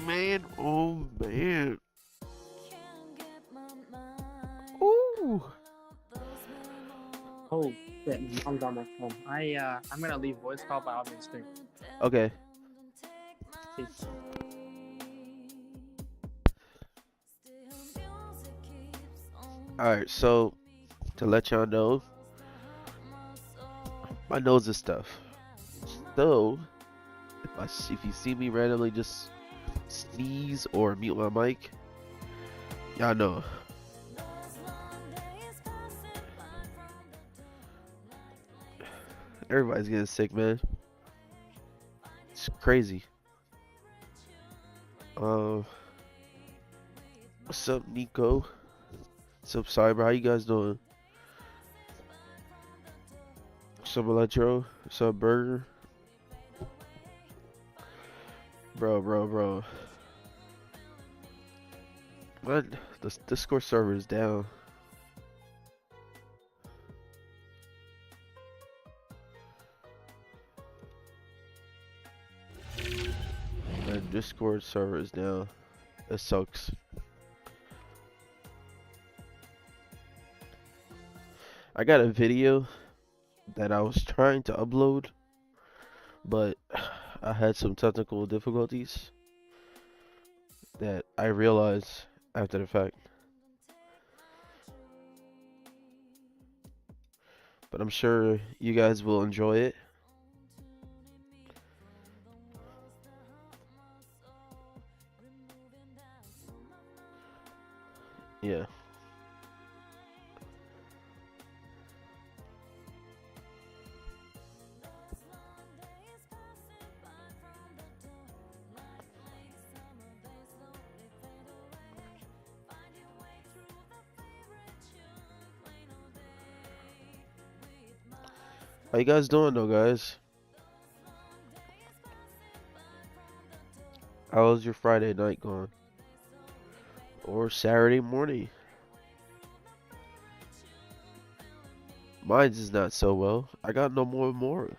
Man, oh man. Ooh. Oh shit, my mom's on my phone. I'm gonna leave voice call, but I'll be on screen. Okay. Peace. Alright, so to let y'all know, my nose is stuffed. So if you see me randomly just sneeze or mute my mic, y'all know. Everybody's getting sick, man. It's crazy. Uh, what's up, Nico? What's up, Cyber? How you guys doing? What's up, Electro? What's up, Burger? Bro. What? The Discord server is down. Man, Discord server is down. That sucks. I got a video that I was trying to upload, but I had some technical difficulties that I realized after the fact. But I'm sure you guys will enjoy it. Yeah. How you guys doing though, guys? How was your Friday night going? Or Saturday morning? Mine's is not so well. I got no more.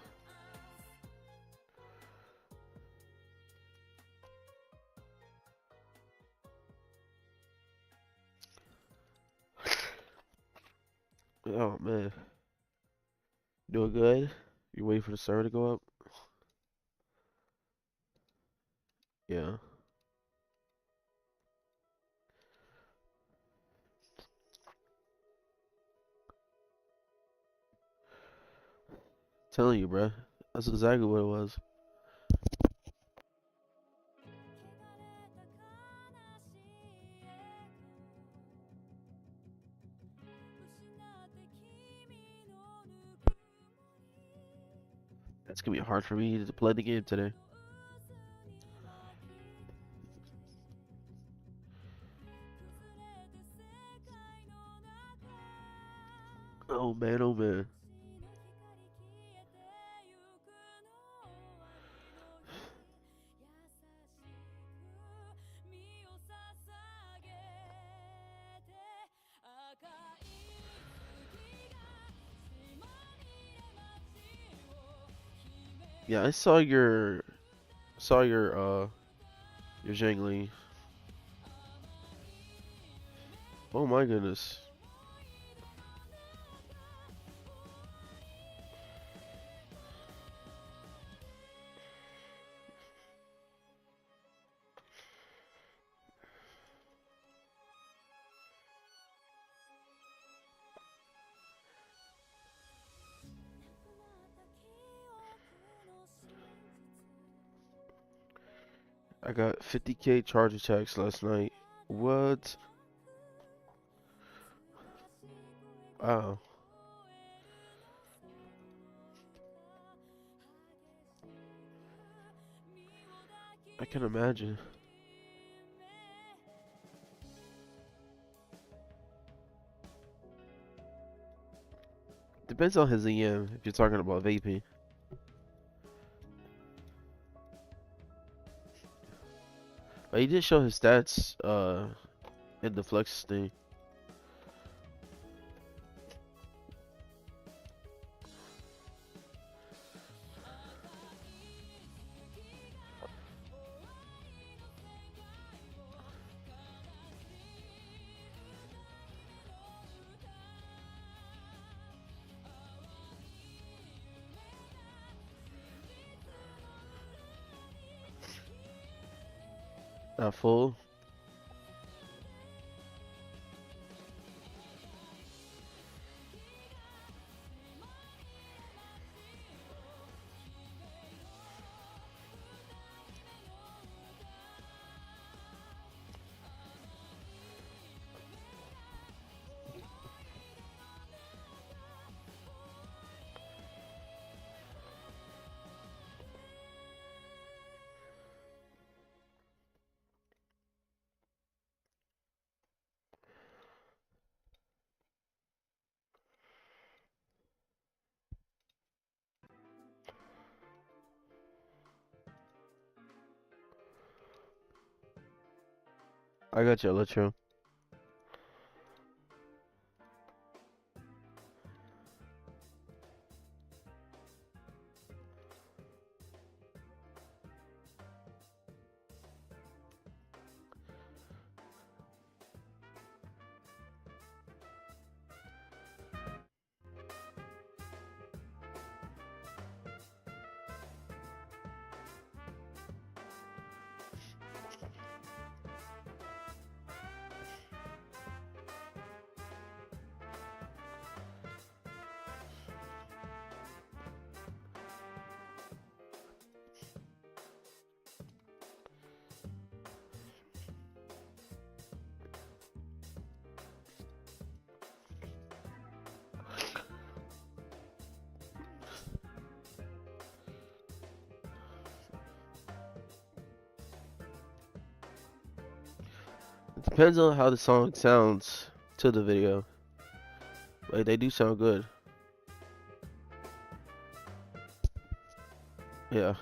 Oh man. Doing good? You waiting for the server to go up? Yeah. Telling you, bruh. That's exactly what it was. It's gonna be hard for me to play the game today. Oh man, oh man. Yeah, I saw your Zhangli. Oh my goodness. I got 50k charge attacks last night. What? Wow. I can imagine. Depends on his EM if you're talking about vaping. But he did show his stats in the flex thing. Not full. I got you, Electro. It depends on how the song sounds to the video. Like, they do sound good. Yeah.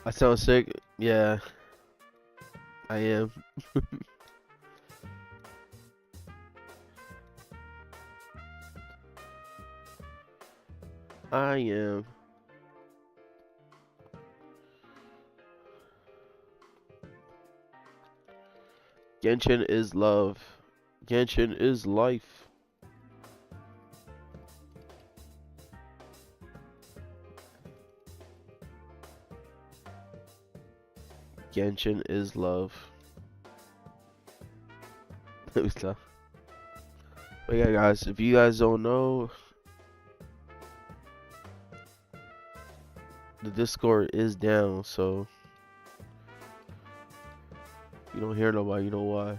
I sound sick. Yeah, I am. I am. Genshin is love. Genshin is life. Genshin is love. Let me stop. But yeah, guys, if you guys don't know, the Discord is down, so you don't hear nobody, you know why.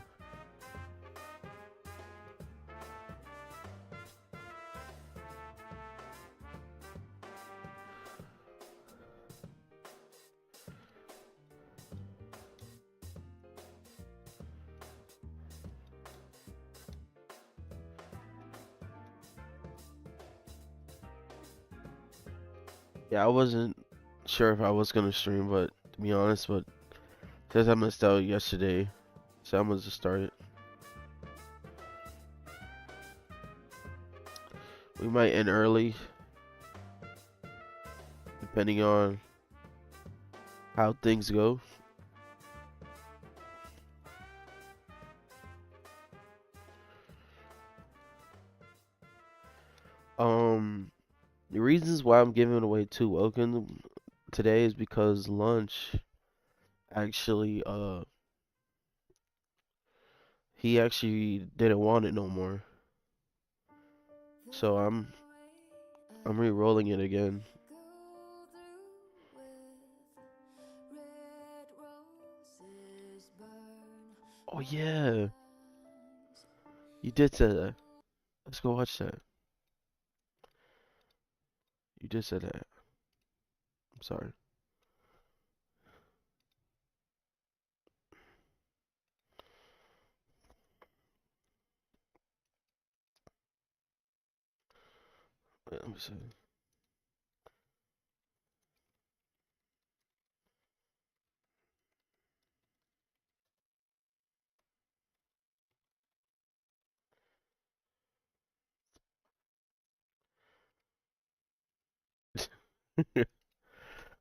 Yeah, I wasn't sure if I was gonna stream, but to be honest, but since I missed out yesterday, so I'm gonna just start it. We might end early, depending on how things go. The reasons why I'm giving away two Welkin today is because lunch actually he actually didn't want it no more. So I'm re-rolling it again. Oh yeah, you did say that. Let's go watch that. You did say that. I'm sorry. Wait, let me see.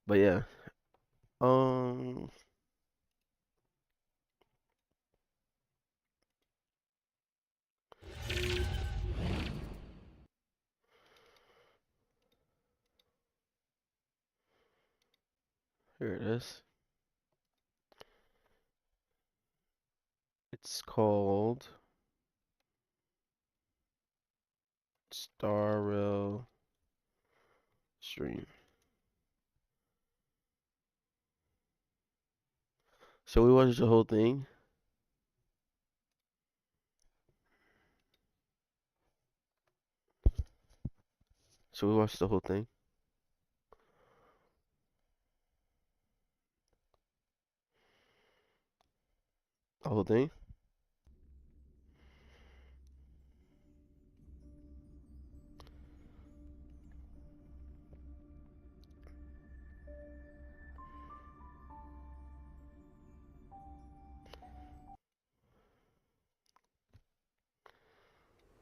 But yeah. Um Here it is. It's called Star Rail Stream. So we watched the whole thing. So we watched the whole thing. The whole thing.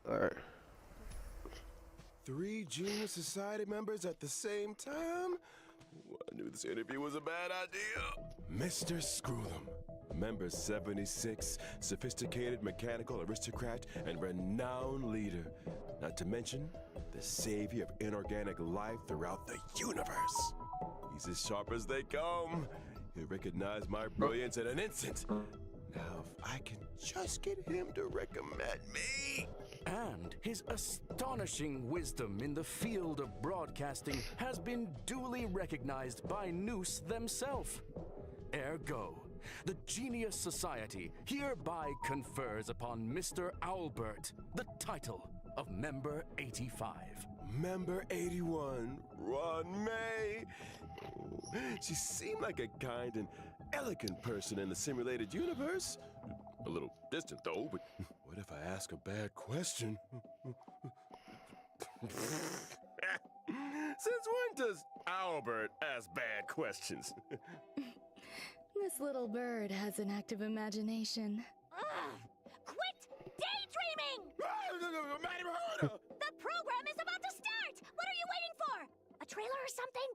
All right. 3 Genius Society members at the same time? I knew this interview was a bad idea. Mr. Screw'em, member 76, sophisticated mechanical aristocrat and renowned leader. Not to mention, the savior of inorganic life throughout the universe. He's as sharp as they come. He'll recognize my brilliance in an instant. Now, if I can just get him to recommend me. And his astonishing wisdom in the field of broadcasting has been duly recognized by Noose themselves. Ergo, the Genius Society hereby confers upon Mr. Owlbert the title of Member 85. Member 81, Ron May. She seemed like a kind and elegant person in the simulated universe. A little distant, though, but what if I ask a bad question? Since when does Albert ask bad questions? This little bird has an active imagination. Quit daydreaming! The program is about to start! What are you waiting for? A trailer or something?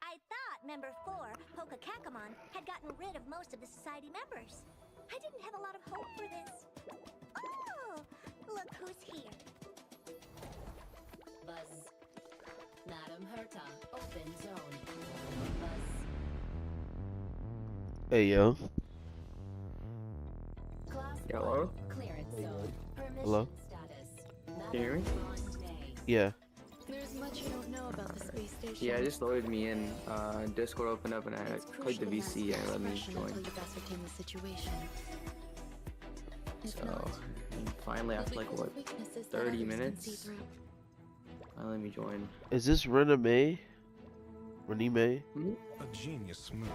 I thought Member 4, Poka Kakamon, had gotten rid of most of the society members. I didn't have a lot of hope for this. Oh, look who's here. Buzz. Madam Herta, open zone. Buzz. Hey yo. Class Hello? 1, clearance zone. Permission Hello? status. Can you hear me? Yeah. There's much you don't know about the space station. Yeah, it just loaded me in. Discord opened up and I It's clicked the crucial VC that and let me expression join. until you've ascertained the situation. If So, not, and finally there'll after be like cold what, weaknesses that 30 others can minutes? see through. Finally let me join. Is this Rename? Rename? A genius move.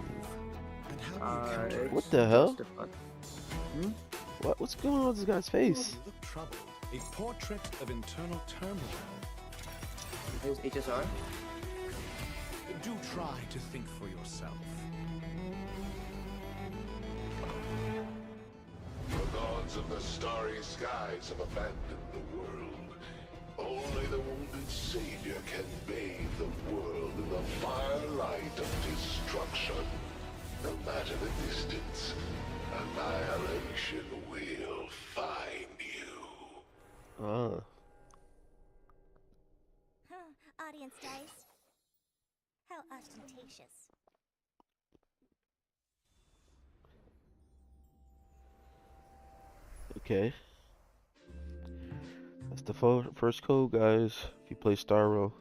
And how What the hell? Hmm? What's going on with this guy's face? Of trouble. A portrait of internal turmoil. Here's HSR. Do try to think for yourself. The gods of the starry skies have abandoned the world. Only the wounded savior can bathe the world in the firelight of destruction. No matter the distance, annihilation will find you. Audience dice. How ostentatious. Okay. That's the first code, guys. If you play Star Rail.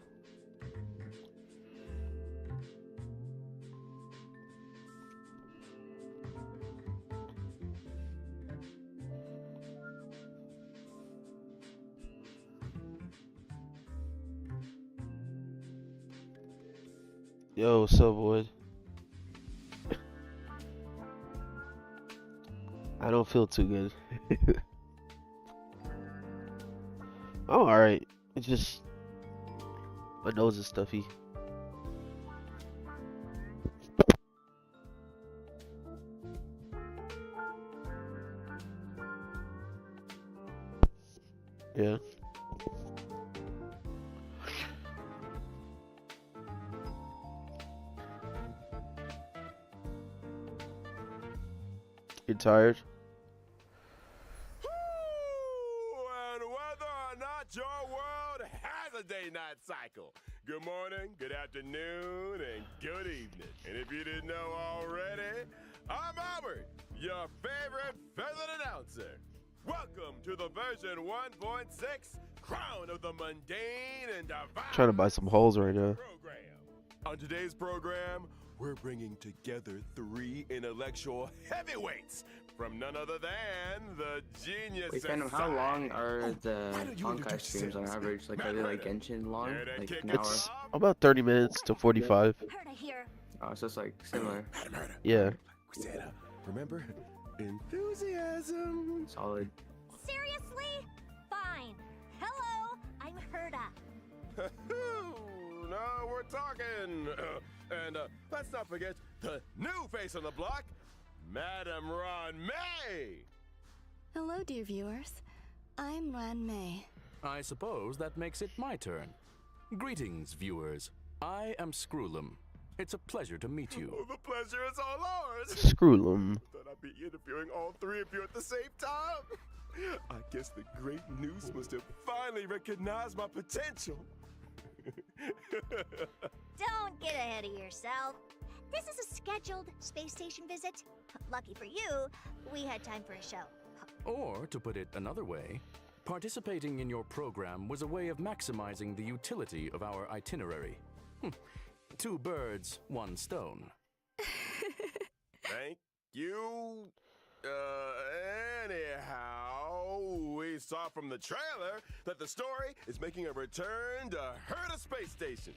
Yo, what's up, boy? I don't feel too good. I'm alright. It's just my nose is stuffy. Yeah. You're tired? And whether or not your world has a day-night cycle, good morning, good afternoon, and good evening. And if you didn't know already, I'm Albert, your favorite feathered announcer. Welcome to the version 1.6 Crown of the Mundane and Divine Trying to buy some holes right now. program. On today's program, we're bringing together 3 intellectual heavyweights from none other than the Genius Wait, Phantom, how long are the Honkai streams on average? Like, are they like Genshin long? Like an hour? It's about 30 minutes to 45. Herta here. Oh, so it's like similar. Yeah. Remember? Enthusiasm. Solid. Seriously? Fine. Hello, I'm Herta. No, we're talking. And let's not forget the new face on the block, Madam Ron May. Hello, dear viewers. I'm Ran May. I suppose that makes it my turn. Greetings, viewers. I am Screwlum. It's a pleasure to meet you. Oh, the pleasure is all ours. Screw 'em. Thought I'd be interviewing all 3 of you at the same time. I guess the great news must have finally recognized my potential. Don't get ahead of yourself. This is a scheduled space station visit. Lucky for you, we had time for a show. Or, to put it another way, participating in your program was a way of maximizing the utility of our itinerary. 2 birds, 1 stone. Thank you. Anyhow, we saw from the trailer that the story is making a return to Herta Space Station.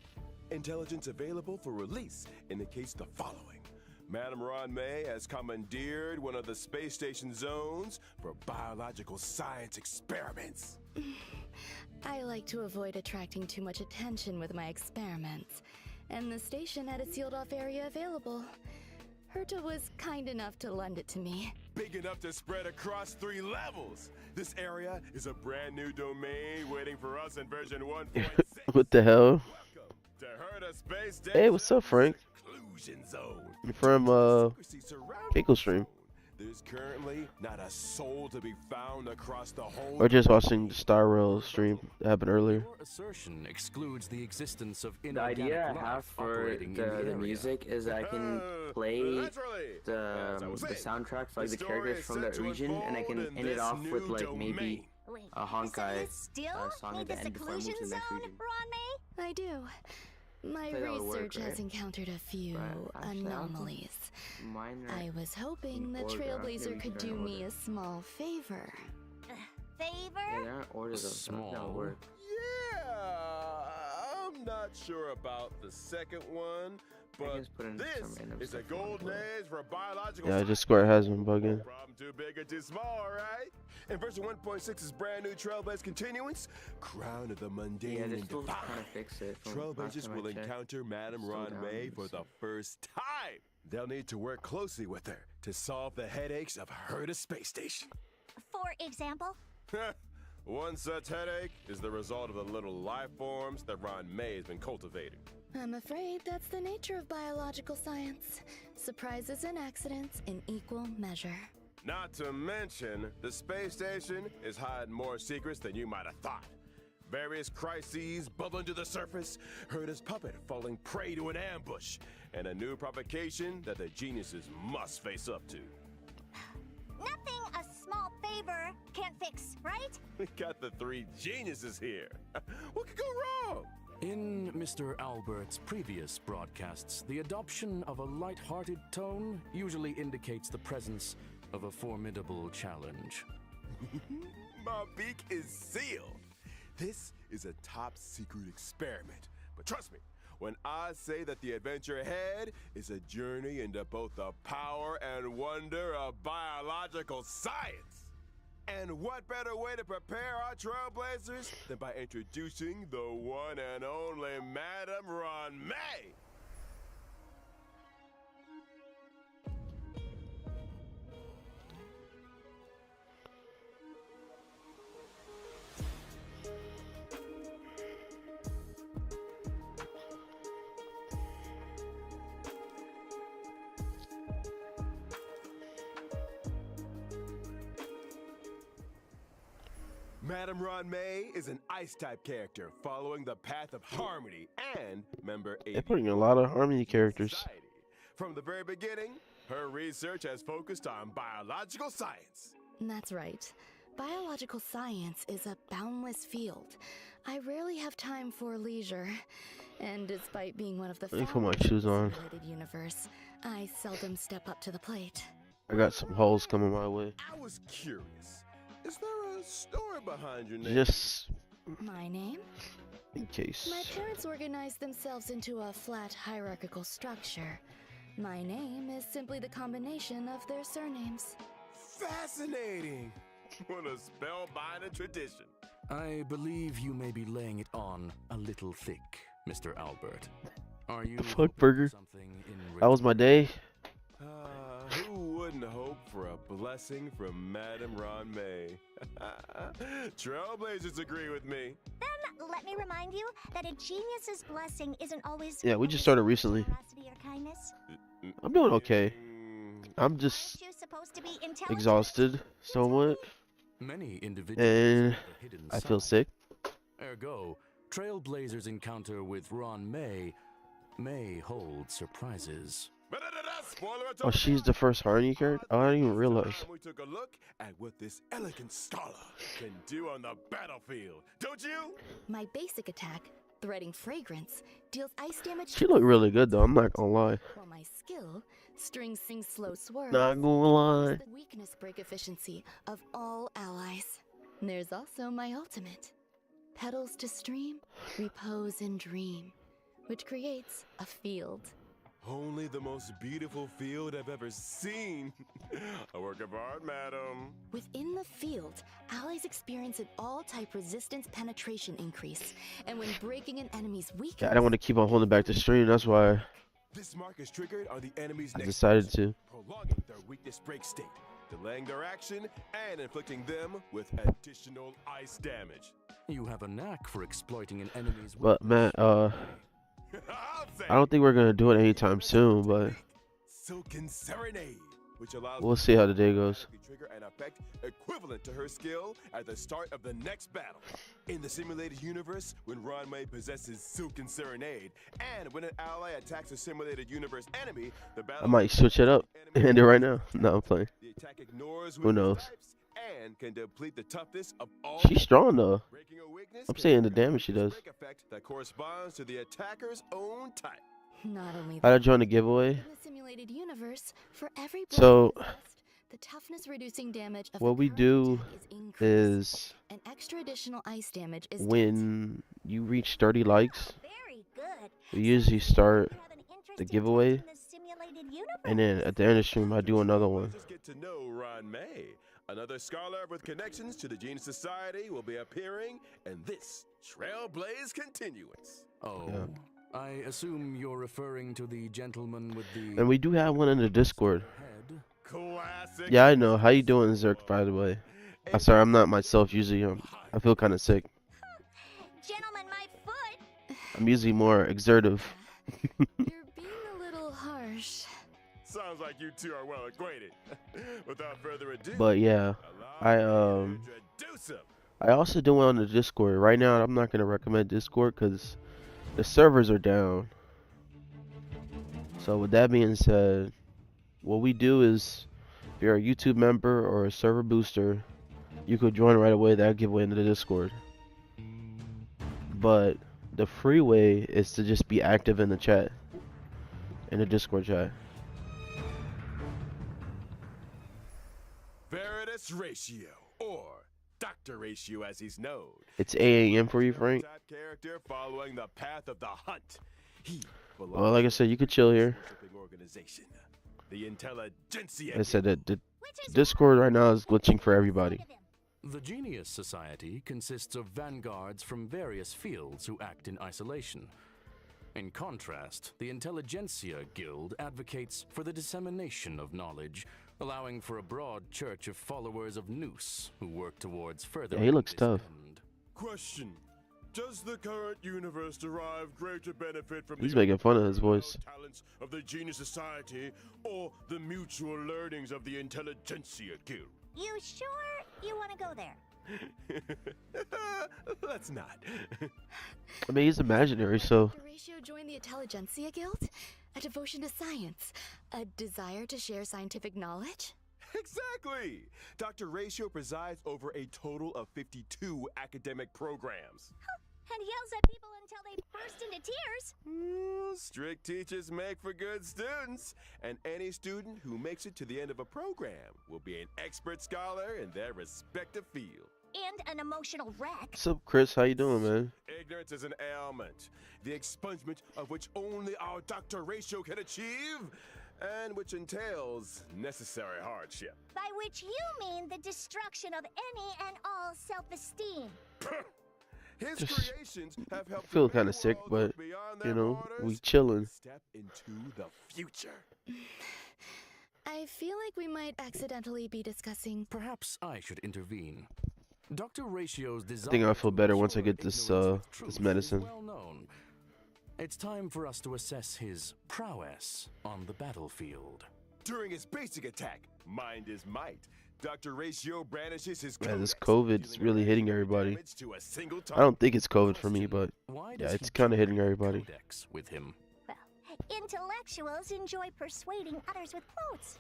Intelligence available for release indicates the following. Madam Ron May has commandeered one of the space station zones for biological science experiments. I like to avoid attracting too much attention with my experiments, and the station had a sealed-off area available. Herta was kind enough to lend it to me. Big enough to spread across 3 levels. This area is a brand new domain waiting for us in version 1.6. What the hell? Welcome to Herta Space Station. Hey, what's up, Frank? Exclusion zone. You're from Keiko stream. There's currently not a soul to be found across the whole. Or just watching the Star Rail stream that happened earlier. Your assertion excludes the existence of The inorganic idea I life have for operating in the the area. music is that I can play Naturally. As I was the saying, soundtrack for like the story characters is from set that to region, and I can unfold in end it this off with new like maybe Wait, a so Honkai you still song need at the the end before I move seclusion to the next zone, region. Ron May? I do. My Play all the work, research has right? encountered a few But actually, I don't think anomalies. Mine are I was hoping the order. Trailblazer Yeah, could they're do in me order. a small favor. Yeah, Favor? they're not ordered though. So that'll Small. work. Yeah, I'm not sure about the second one, I but just put in some this random is a stuff on golden the- age for biological Yeah, science. Discord has been bugging. Problem too big or too small, right? And version 1.6's brand new Trailblaze continuance, Crown of the Mundane Yeah, and this will Divine. kind of fix it. From last Trailblazers time I will checked. encounter Madam Slow Ron down May and for the stuff. first time. They'll need to work closely with her to solve the headaches of Herta Space Station. For example? One such headache is the result of the little life forms that Ron May has been cultivating. I'm afraid that's the nature of biological science. Surprises and accidents in equal measure. Not to mention, the space station is hiding more secrets than you might have thought. Various crises bubbling to the surface, Herta's puppet falling prey to an ambush, and a new provocation that the geniuses must face up to. Nothing a small favor can't fix, right? We got the 3 geniuses here. What could go wrong? In Mr. Albert's previous broadcasts, the adoption of a light-hearted tone usually indicates the presence of a formidable challenge. My beak is sealed. This is a top secret experiment. But trust me, when I say that the adventure ahead is a journey into both the power and wonder of biological science. And what better way to prepare our trailblazers than by introducing the one and only Madam Ron May? Madame Ron-May is an ice-type character following the path of harmony and member They're putting a lot of harmony characters. Society. From the very beginning, her research has focused on biological science. That's right. Biological science is a boundless field. I rarely have time for leisure. And despite being one of the Let me put my shoes on. simulated universe, I seldom step up to the plate. I got some holes coming my way. I was curious. Is there a story behind your name? Just My name? in case. My parents organized themselves into a flat hierarchical structure. My name is simply the combination of their surnames. Fascinating. What a spellbinding tradition. I believe you may be laying it on a little thick, Mr. Albert. Are you Fuck burger. something in That was my day. Who wouldn't hope for a blessing from Madame Ron-May? Trailblazers agree with me. Then let me remind you that a genius's blessing isn't always. Yeah, we just started recently. Generosity or kindness. I'm doing okay. I'm just Aren't you supposed to be intelligent? exhausted somewhat, Many individuals and have a hidden I feel side. sick. Ergo, Trailblazers' encounter with Ron may hold surprises. Oh, she's the first harmony character? Oh, I didn't even realize. We took a look at what this elegant scholar can do on the battlefield, don't you? My basic attack, Threading Fragrance, deals ice damage. She looked really good though, I'm not gonna lie. While my skill, String Sing Slow Swerve, Not gonna lie. the weakness break efficiency of all allies. There's also my ultimate, Petals to Stream, Repose and Dream, which creates a field. Only the most beautiful field I've ever seen. A work of art, madam. Within the field, allies experience an all-type resistance penetration increase, and when breaking an enemy's weakness... Yeah, I don't want to keep on holding back the stream, that's why This mark is triggered on the enemy's I next decided action, to. prolonging their weakness break state, delaying their action, and inflicting them with additional ice damage. You have a knack for exploiting an enemy's But man, I don't think we're gonna do it anytime soon, but Silken Serenade, which allows we'll see how the day goes. trigger an effect equivalent to her skill at the start of the next battle. In the simulated universe, when Ron-May possesses Silken Serenade, and when an ally attacks a simulated universe enemy, the battle I might switch it up and end it right now. No, I'm playing. The attack ignores Who knows? weakness types and can deplete the toughness of all. She's strong though. Breaking a weakness I'm can saying the trigger a damage she weakness does. break effect that corresponds to the attacker's own type. Not only How'd I that, join the giveaway? in the simulated universe, for every So, blow resist, the toughness reducing damage of what the we current do attack is increased. is An extra additional ice damage is when you reach 30 likes, Very good. we usually start You have an the interesting giveaway, take on the simulated universe. and then at the end of the stream I do another one. Just get to know Ron-May. Another scholar with connections to the Gene Society will be appearing in this Trailblaze Continuance. Oh, Yeah. I assume you're referring to the gentleman with the And we do have one in the Discord. head. Classic. Yeah, I know. How you doing, Zerk, by the way? I'm sorry, I'm not myself usually. I feel kind of sick. Gentlemen, my foot. I'm usually more exertive. You're being a little harsh. Sounds like you two are well acquainted. Without further ado, But yeah, allow me to introduce him. I also do one on the Discord. Right now, I'm not gonna recommend Discord because the servers are down. So with that being said, what we do is, if you're a YouTube member or a server booster, you could join right away. That'll give way into the Discord. But the free way is to just be active in the chat, in the Discord chat. Veritas Ratio, or Dr. Ratio as he's known. It's 8 a.m. for you, Frank. Type character following the path of the hunt. He belongs Well, like I said, you could chill here. to the organization, the Intelligentsia. I said that the Discord right now is glitching for everybody. The Genius Society consists of vanguards from various fields who act in isolation. In contrast, the Intelligentsia Guild advocates for the dissemination of knowledge, allowing for a broad church of followers of Noose who work towards further. Yeah, he looks tough. Question. Does the current universe derive greater benefit from He's the making fun of his voice. talents of the Genius Society or the mutual learnings of the Intelligentsia Guild? You sure you want to go there? Let's not. I mean, he's imaginary, so Dr. Ratio joined the Intelligentsia Guild? A devotion to science? A desire to share scientific knowledge? Exactly! Dr. Ratio presides over a total of 52 academic programs. And yells at people until they burst into tears. Strict teachers make for good students, and any student who makes it to the end of a program will be an expert scholar in their respective field. And an emotional wreck. what's up, Chris? How you doing, man? Ignorance is an ailment, the expungement of which only our Dr. Ratio can achieve, and which entails necessary hardship. By which you mean the destruction of any and all self-esteem. His Just creations have helped feel the kind many of sick, worlds but look beyond you their know, borders we chilling. and step into the future. I feel like we might accidentally be discussing. Perhaps I should intervene. Dr. Ratio's desire I think I'll feel to better once I ensure get this ignorance of this truth medicine. is well known. It's time for us to assess his prowess on the battlefield. During his basic attack, mind is might. Dr. Ratio brandishes his Man, this codex, COVID's dealing really hitting imaginary everybody. damage to a single I don't think it's COVID for me, Question, but why yeah, does it's he kind of hitting carry a everybody. codex with him? Well, intellectuals enjoy persuading others with quotes.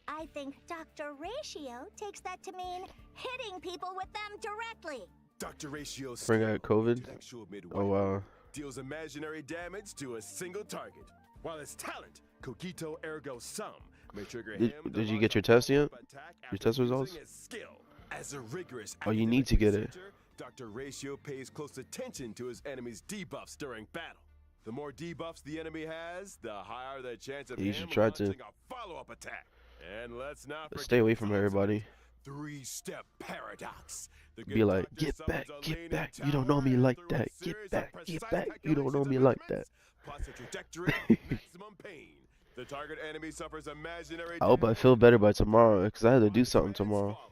I think Dr. Ratio takes that to mean hitting people with them directly. Dr. Ratio Bring out COVID. intellectual midwife, Oh wow. deals imaginary damage to a single target, while his talent, cogito ergo sum, may trigger him to Did you launch get your a test yet? follow-up attack Your after test using results? his skill. As a rigorous Oh, you need to get it. researcher, Dr. Ratio pays close attention to his enemy's debuffs during battle. The more debuffs the enemy has, the higher the chance of You him should try to. launching a follow-up attack. And let's not But forget stay away his from ultimate everybody. three-step paradox. The Be good like, doctor get summons back, a get leaning back. You don't know me tower, like and through a that. series Get of back, get precise back. You don't know calculations me and like that. measurements, plots a trajectory of maximum pain. The target enemy suffers imaginary I hope I damage feel better by tomorrow, because I had to do Wise something Man's tomorrow. Folly.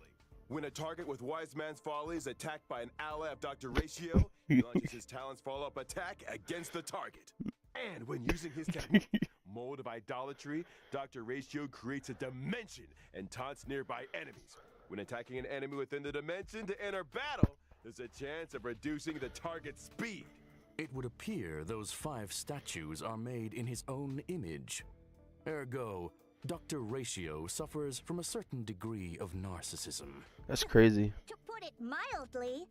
When a target with Wise Man's Folly is attacked by an ally of Dr. Ratio, he launches his talent's follow-up attack against the target. And when using his technique, Mold of Idolatry, Dr. Ratio creates a dimension and taunts nearby enemies. When attacking an enemy within the dimension to enter battle, there's a chance of reducing the target's speed. It would appear those 5 statues are made in his own image. Ergo, Dr. Ratio suffers from a certain degree of narcissism. That's crazy. To put it mildly.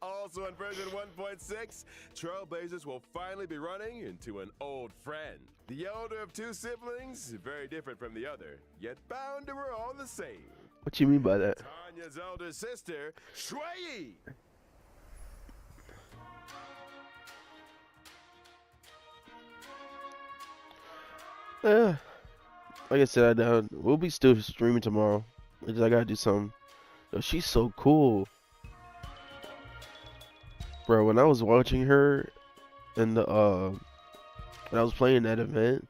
Also in version 1.6, Trailblazers will finally be running into an old friend. The elder of 2 siblings, very different from the other, yet bound to her all the same. What you mean by that? Tanya's elder sister, Shui. Like I said, we'll be still streaming tomorrow. I gotta do something. Yo, she's so cool. Bro, when I was watching her in the when I was playing that event,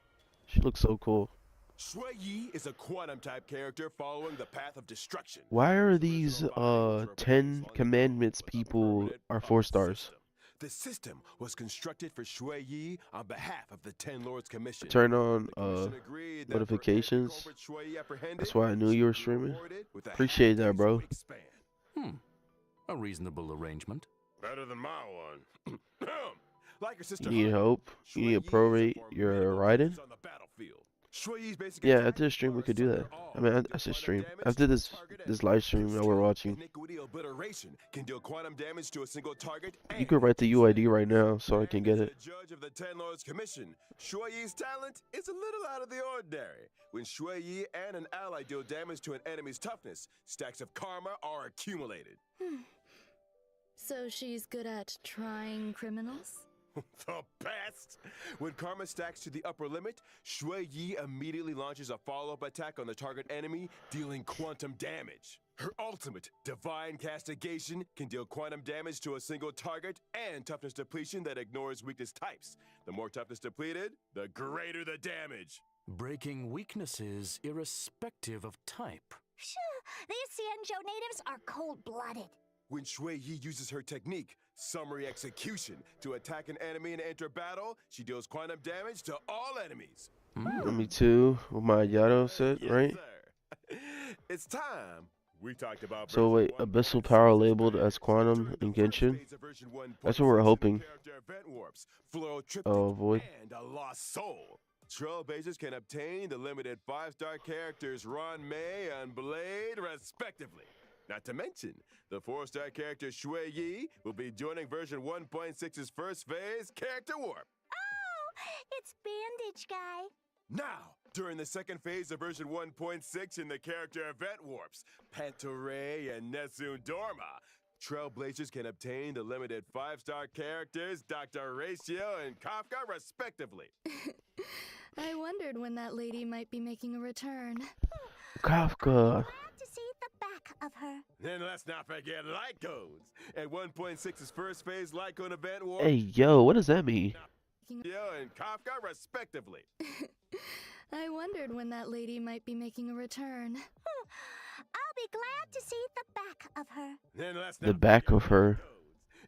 she looks so cool. Shui Yi is a quantum type character following the path of destruction. Why are these 10 commandments people are 4 stars? The system was constructed for Shui Yi on behalf of the 10 Lords Commission. Turn on The commission agreed that for notifications. every culprit Shui Yi apprehended, That's why I knew you were she streaming. rewarded with a Appreciate that, half bro. day's wingspan. A reasonable arrangement. Better than my one. Like her sister You need Hanna, help? Shui You need Yi to is a prorate your formidable riding? presence on the battlefield. Shui Yi's basic Yeah, attack after the stream we are could do that. Sunder All, I mean, I deal should quantum stream. damage After to this target this enemy. live stream that we're watching, Iniquity Obliteration can deal quantum damage to a single target. you and could write the UID right now so I and can get as it. a judge of the 10 Lords Commission, Shui Yi's talent is a little out of the ordinary. When Shui Yi and an ally deal damage to an enemy's toughness, stacks of karma are accumulated. So she's good at trying criminals? The best! When karma stacks to the upper limit, Shui Yi immediately launches a follow-up attack on the target enemy, dealing quantum damage. Her ultimate, Divine Castigation, can deal quantum damage to a single target and toughness depletion that ignores weakness types. The more toughness depleted, the greater the damage. Breaking weaknesses irrespective of type. These Xianzhou natives are cold-blooded. When Shui Yi uses her technique, Summary Execution, to attack an enemy and enter battle, she deals quantum damage to all enemies. Me too, with my Yato set, Yes, right? sir. It's time We talked about So wait, abyssal power labeled as quantum in Genshin? That's what we're hoping. Oh, void. And a lost soul. Trailblazers can obtain the limited 5-star characters Ron May and Blade, respectively. Not to mention, the 4-star character Shui Yi will be joining version 1.6's first phase character warp. Oh, it's Bandage Guy. Now, during the second phase of version 1.6 in the character event warps, Pantoray and Nessun Dorma, Trailblazers can obtain the limited 5-star characters Dr. Ratio and Kafka, respectively. I wondered when that lady might be making a return. Kafka. Glad to see the back of her. Then let's not forget light cones. At 1.6's first phase light cone event warp, Hey, yo, what does that mean? and Kafka, respectively. I wondered when that lady might be making a return. I'll be glad to see the back of her. Then let's The not back forget of her. light cones.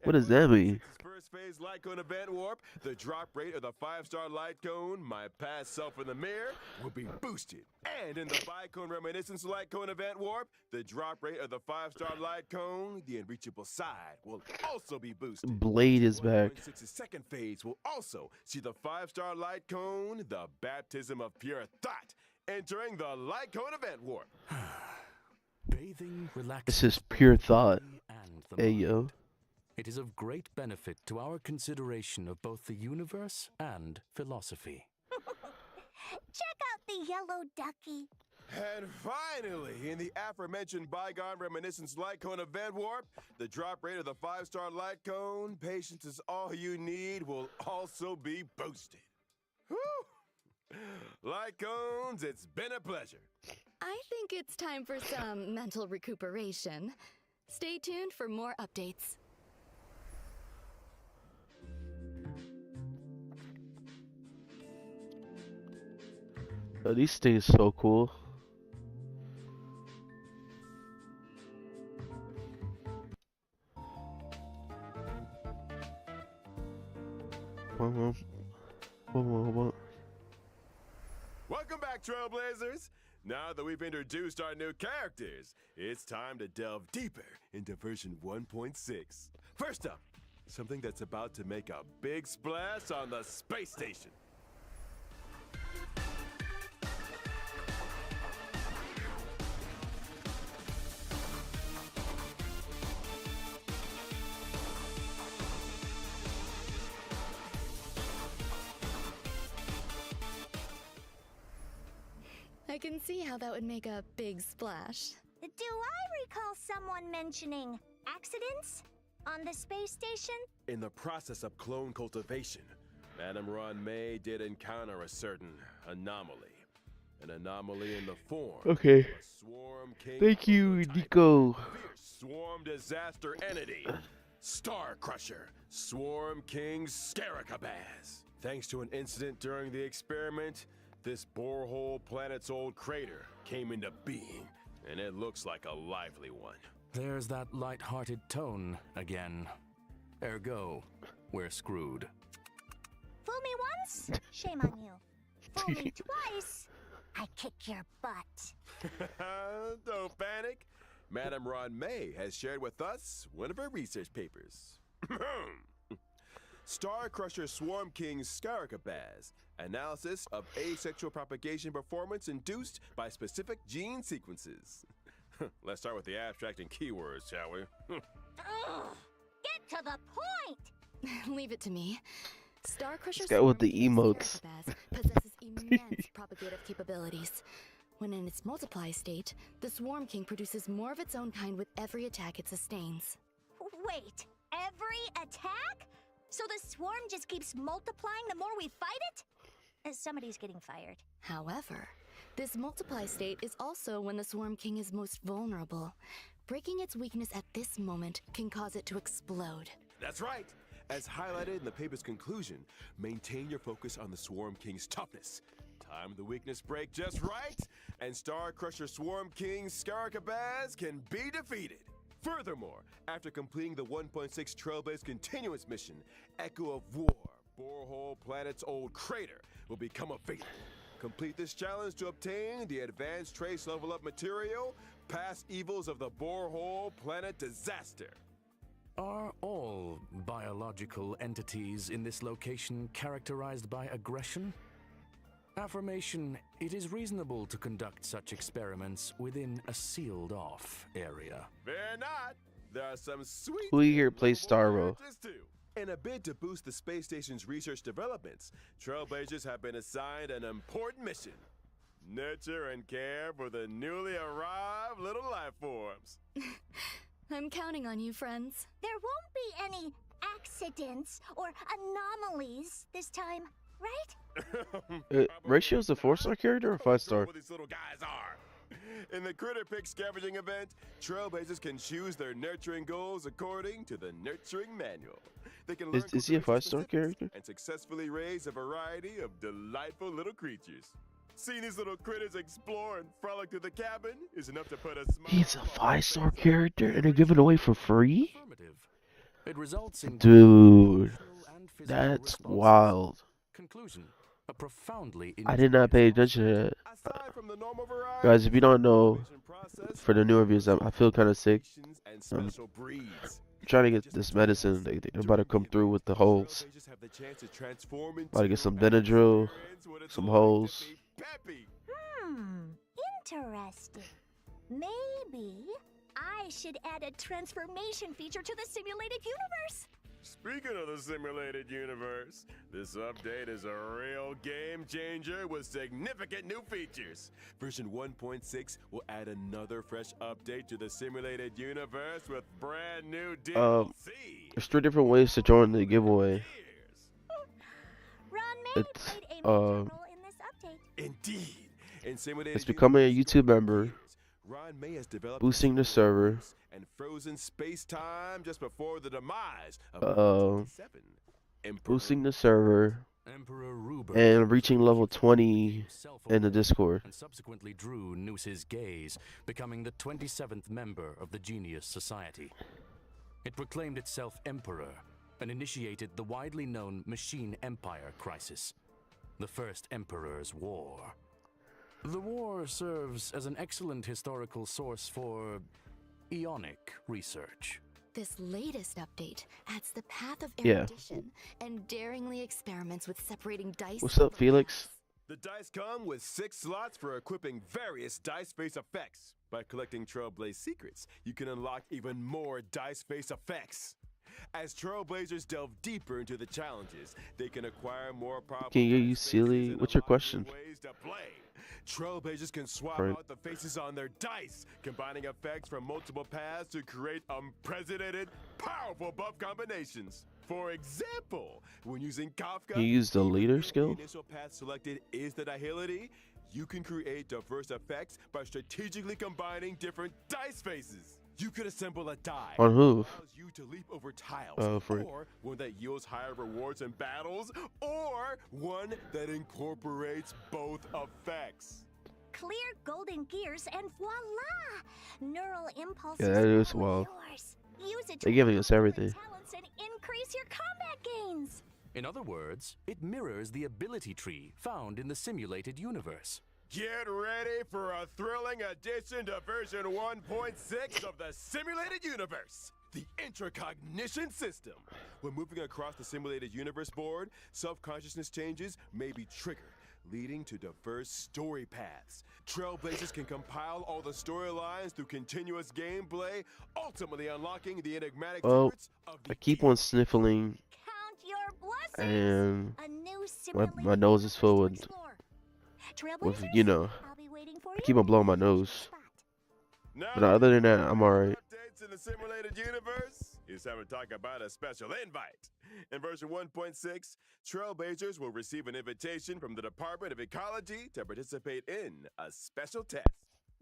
What does that mean? First phase light cone event warp, the drop rate of the 5-star light cone, my past self in the mirror, will be boosted. And in the Bicone Reminiscence light cone event warp, the drop rate of the 5-star light cone, the unreachable side, will also be boosted. Blade is back. 1.6's second phase will also see the 5-star light cone, the baptism of pure thought, entering the light cone event warp. Bathing, relaxing. This is pure thought. And the Hey, mind. yo. It is of great benefit to our consideration of both the universe and philosophy. Check out the yellow ducky. And finally, in the aforementioned Bygone Reminiscence Light Cone event warp, the drop rate of the 5-star light cone, patience is all you need, will also be boosted. Whew! Light cones, it's been a pleasure. I think it's time for some mental recuperation. Stay tuned for more updates. Oh, these things so cool. Welcome back, Trailblazers! Now that we've introduced our new characters, it's time to delve deeper into version 1.6. First up, something that's about to make a big splash on the space station. I can see how that would make a big splash. Do I recall someone mentioning accidents on the space station? In the process of clone cultivation, Madame Ron May did encounter a certain anomaly. An anomaly in the form Okay. of a Swarm King Thank you, prototype. Nico. Fierce Swarm disaster entity. Star Crusher, Swarm King Scaricabaz. Thanks to an incident during the experiment, this borehole planet's old crater came into being, and it looks like a lively one. There's that light-hearted tone again. Ergo, we're screwed. Fool me once, shame on you. Fool me twice, I kick your butt. Don't panic. Madame Ron May has shared with us one of her research papers. Star Crusher Swarm King Scaricabaz. Analysis of asexual propagation performance induced by specific gene sequences. Let's start with the abstract and keywords, shall we? Ugh, get to the point! Leave it to me. Star Crusher guy with the Swarm King emotes. Scaricabaz possesses immense propagative capabilities. When in its multiply state, the Swarm King produces more of its own kind with every attack it sustains. Wait, every attack? So the swarm just keeps multiplying the more we fight it? Somebody's getting fired. However, this multiply state is also when the Swarm King is most vulnerable. Breaking its weakness at this moment can cause it to explode. That's right. As highlighted in the paper's conclusion, maintain your focus on the Swarm King's toughness. Time the weakness break just right, and Star Crusher Swarm King Scaricabaz can be defeated. Furthermore, after completing the 1.6 Trailblaze Continuous mission, Echo of War, Borehole Planet's old crater, will become available. Complete this challenge to obtain the advanced trace level up material, past evils of the borehole planet disaster. Are all biological entities in this location characterized by aggression? Affirmation, it is reasonable to conduct such experiments within a sealed-off area. Fear not. There are some sweet Who here plays Starro? characters too. In a bid to boost the space station's research developments, Trailblazers have been assigned an important mission. Nurture and care for the newly arrived little life forms. I'm counting on you, friends. There won't be any accidents or anomalies this time, right? Ratio's a 4-star character or 5-star? What these little guys are. In the Critter Pick scavenging event, Trailblazers can choose their nurturing goals according to the nurturing manual. They can learn Is he a cultivation 5-star specifics character? and successfully raise a variety of delightful little creatures. Seeing these little critters explore and frolic through the cabin is enough to put a smile. He's a on 5-star faces. character and they're giving away for free? Affirmative. It results in Dude, emotional and physical that's responses. wild. Conclusion. A profoundly I did not pay enjoyable Aside attention to that. from the normal variety, Guys, if you don't know, cultivation process, for the new reviews, I feel kind of sick. and special breeds. I'm trying to get this medicine. They're about to come through with the holes. Trailblazers have the chance to transform About to get into some an Benadryl, experience what it's some like holes. to be peppy. Interesting. Maybe I should add a transformation feature to the simulated universe. Speaking of the simulated universe, this update is a real game changer with significant new features. Version 1.6 will add another fresh update to the simulated universe with brand new DLC. There's 3 different ways to join the giveaway. Ron May It's, played a major role in this update. Indeed. In simulated It's becoming a universe, YouTube member, Ron May has developed boosting the server, and frozen space-time just before the demise of Uh-oh. 1987. Emperor boosting the server, Emperor Ruber and reaching level 20 self-aware in the Discord. and subsequently drew Noose's gaze, becoming the 27th member of the Genius Society. It proclaimed itself Emperor and initiated the widely known Machine Empire crisis, the First Emperor's War. The war serves as an excellent historical source for Ionic research. This latest update adds the path of Yeah. erudition and daringly experiments with separating dice. What's up, from Felix? glass. The dice come with 6 slots for equipping various dice face effects. By collecting Trailblaze secrets, you can unlock even more dice face effects. As Trailblazers delve deeper into the challenges, they can acquire more powerful Can you dice use faces Sealy? and What's your unlock new question? ways to play. Trailblazers can swap Right. out the faces on their dice, combining effects from multiple paths to create unprecedented, powerful buff combinations. For example, when using Kafka, Can you use the even leader though skill? The initial path selected is the nihility. You can create diverse effects by strategically combining different dice faces. You could assemble a die On who? that allows you to leap over tiles, or one that yields higher rewards in battles, or one that incorporates both effects. Clear golden gears and voila! Neural impulses Yeah, that is all wild. yours. Use it to They're giving us unlock your everything. talents and increase your combat gains. In other words, it mirrors the ability tree found in the simulated universe. Get ready for a thrilling addition to version 1.6 of the simulated universe, the intracognition system. When moving across the simulated universe board, self-consciousness changes may be triggered, leading to diverse story paths. Trailblazers can compile all the storylines through continuous gameplay, ultimately unlocking the enigmatic Well, secrets of the I keep on sniffling, Count your blessings. and A new my simulated nose is full universe to with, explore. you know, I'll be waiting for I you keep on blowing my in the nose. spot. Now But other than that, I'm alright. Updates in the simulated universe. It's time to talk about a special invite. In version 1.6, Trailblazers will receive an invitation from the Department of Ecology to participate in a special test.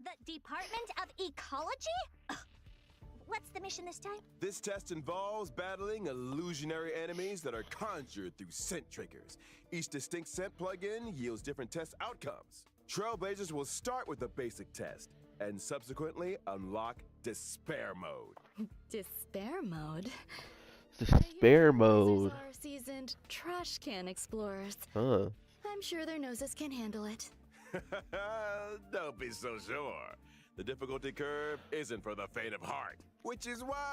The Department of Ecology? Ugh. What's the mission this time? This test involves battling illusionary enemies that are conjured through scent triggers. Each distinct scent plugin yields different test outcomes. Trailblazers will start with the basic test and subsequently unlock Despair Mode. Despair mode. Despair mode. Are seasoned trash can explorers. Huh. I'm sure their noses can handle it. Don't be so sure. the difficulty curve isn't for the faint of heart, which is why.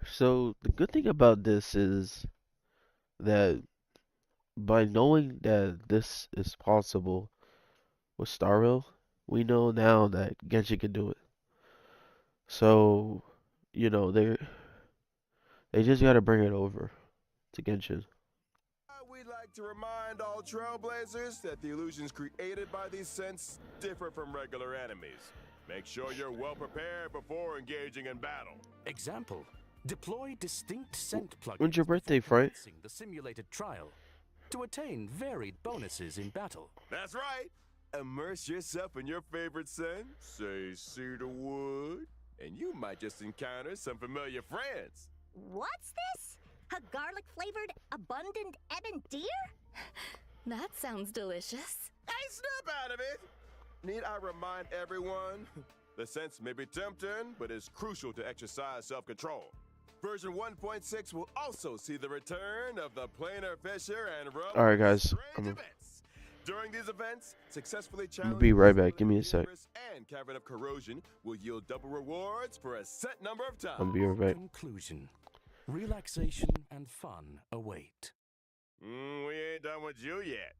So the good thing about this is that by knowing that this is possible with Star Rail, we know now that Genshin can do it. So, they just gotta bring it over to Genshin. We'd like to remind all trailblazers that the illusions created by these scents differ from regular enemies. Make sure you're well prepared before engaging in battle. Example: deploy distinct scent plugins. When's your birthday, Frank? The simulated trial to attain varied bonuses in battle. That's right. Immerse yourself in your favorite scent, say cedarwood, and you might just encounter some familiar friends. What's this? A garlic-flavored, abundant ebon deer? That sounds delicious. Hey, snap out of it! Need I remind everyone? The scents may be tempting, but it's crucial to exercise self-control. Version 1.6 will also see the return of the planar fisher and rub. Alright, guys. During these events, successfully I'm gonna be right back. Give me a sec. And Cavern of Corrosion will yield double rewards for a set number of times. I'm gonna be right back. Conclusion. Relaxation and fun await. We ain't done with you yet.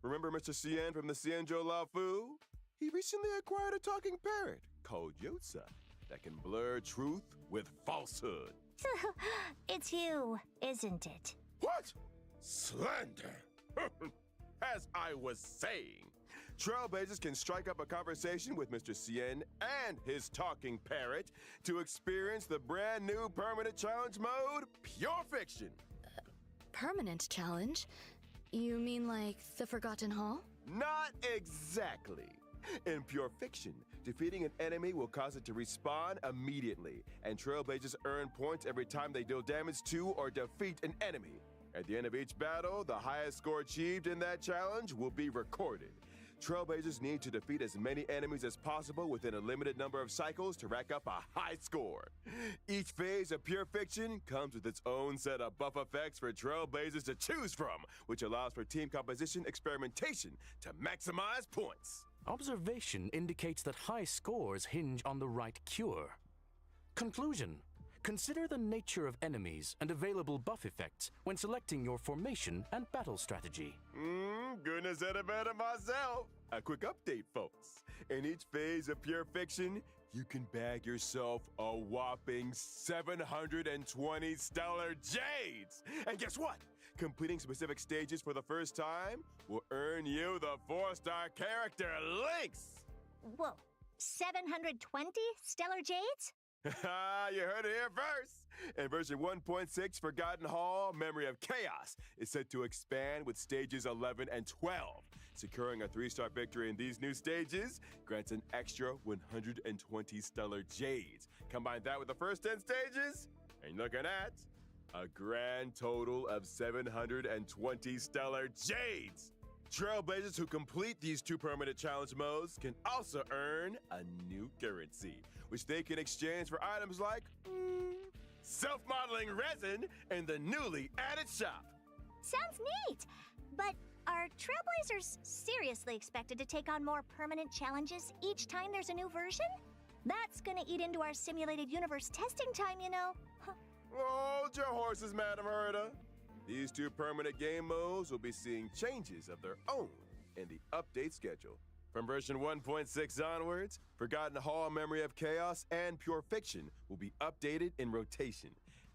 Remember Mr. Cien from the Cienjo La Fu? He recently acquired a talking parrot called Yotza that can blur truth with falsehood. It's you, isn't it? What? Slander! As I was saying, trailblazers can strike up a conversation with Mr. Cien and his talking parrot to experience the brand new permanent challenge mode, Pure Fiction. Permanent challenge? You mean like the Forgotten Hall? Not exactly. In Pure Fiction, defeating an enemy will cause it to respawn immediately, and trailblazers earn points every time they deal damage to or defeat an enemy. At the end of each battle, the highest score achieved in that challenge will be recorded. Trailblazers need to defeat as many enemies as possible within a limited number of cycles to rack up a high score. Each phase of Pure Fiction comes with its own set of buff effects for Trailblazers to choose from, which allows for team composition experimentation to maximize points. Observation indicates that high scores hinge on the right cure. Conclusion. Consider the nature of enemies and available buff effects when selecting your formation and battle strategy. Goodness, said it better myself. A quick update, folks. In each phase of Pure Fiction, you can bag yourself a whopping 720 stellar jades. And guess what? Completing specific stages for the first time will earn you the 4-star character links. Whoa, 720 stellar jades? You heard it here first. In version 1.6, Forgotten Hall, Memory of Chaos is set to expand with stages 11 and 12. Securing a 3-star victory in these new stages grants an extra 120 stellar jades. Combine that with the first 10 stages, and you're looking at a grand total of 720 stellar jades. Trailblazers who complete these 2 permanent challenge modes can also earn a new currency, which they can exchange for items like self-modeling resin in the newly added shop. Sounds neat, but are Trailblazers seriously expected to take on more permanent challenges each time there's a new version? That's gonna eat into our simulated universe testing time, you know. Hold your horses, Madam Herda. These 2 permanent game modes will be seeing changes of their own in the update schedule. From version 1.6 onwards, Forgotten Hall, Memory of Chaos, and Pure Fiction will be updated in rotation.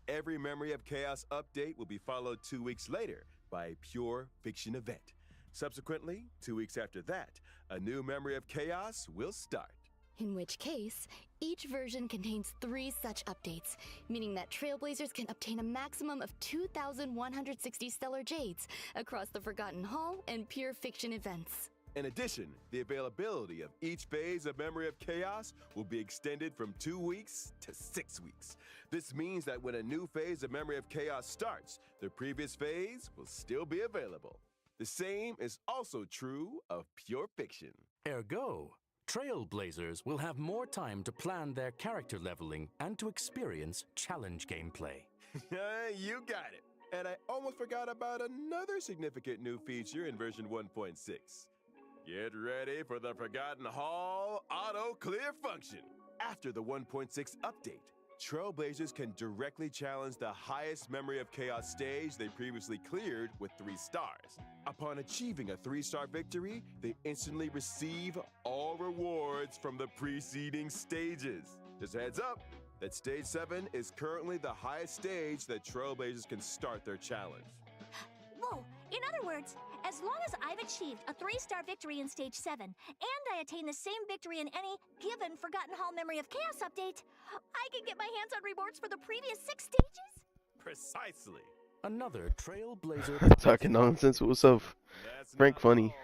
Every Memory of Chaos update will be followed 2 weeks later by a Pure Fiction event. Subsequently, 2 weeks after that, a new Memory of Chaos will start. In which case, each version contains 3 such updates, meaning that Trailblazers can obtain a maximum of 2,160 stellar jades across the Forgotten Hall and Pure Fiction events. In addition, the availability of each phase of Memory of Chaos will be extended from 2 weeks to 6 weeks. This means that when a new phase of Memory of Chaos starts, the previous phase will still be available. The same is also true of Pure Fiction. Ergo, Trailblazers will have more time to plan their character leveling and to experience challenge gameplay. You got it. And I almost forgot about another significant new feature in version 1.6. Get ready for the Forgotten Hall auto clear function. After the 1.6 update, Trailblazers can directly challenge the highest Memory of Chaos stage they previously cleared with 3 stars. Upon achieving a 3-star victory, they instantly receive all rewards from the preceding stages. Just a heads up that Stage 7 is currently the highest stage that Trailblazers can start their challenge. Whoa! In other words, as long as I've achieved a 3-star victory in Stage 7, and I attain the same victory in any given Forgotten Hall Memory of Chaos update, I can get my hands on rewards for the previous 6 stages? Precisely. Another Trailblazer. Talking nonsense. What's up, That's Frank? not Funny.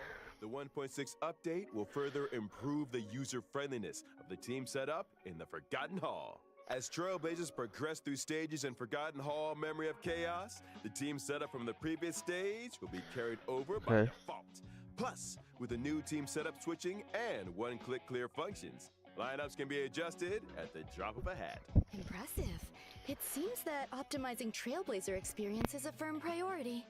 all. The 1.6 update will further improve the user-friendliness of the team setup in the Forgotten Hall. As Trailblazers progress through stages in Forgotten Hall Memory of Chaos, the team setup from the previous stage will be carried over by Okay. default. Plus, with the new team setup switching and one-click clear functions, lineups can be adjusted at the drop of a hat. Impressive. It seems that optimizing Trailblazer experience is a firm priority.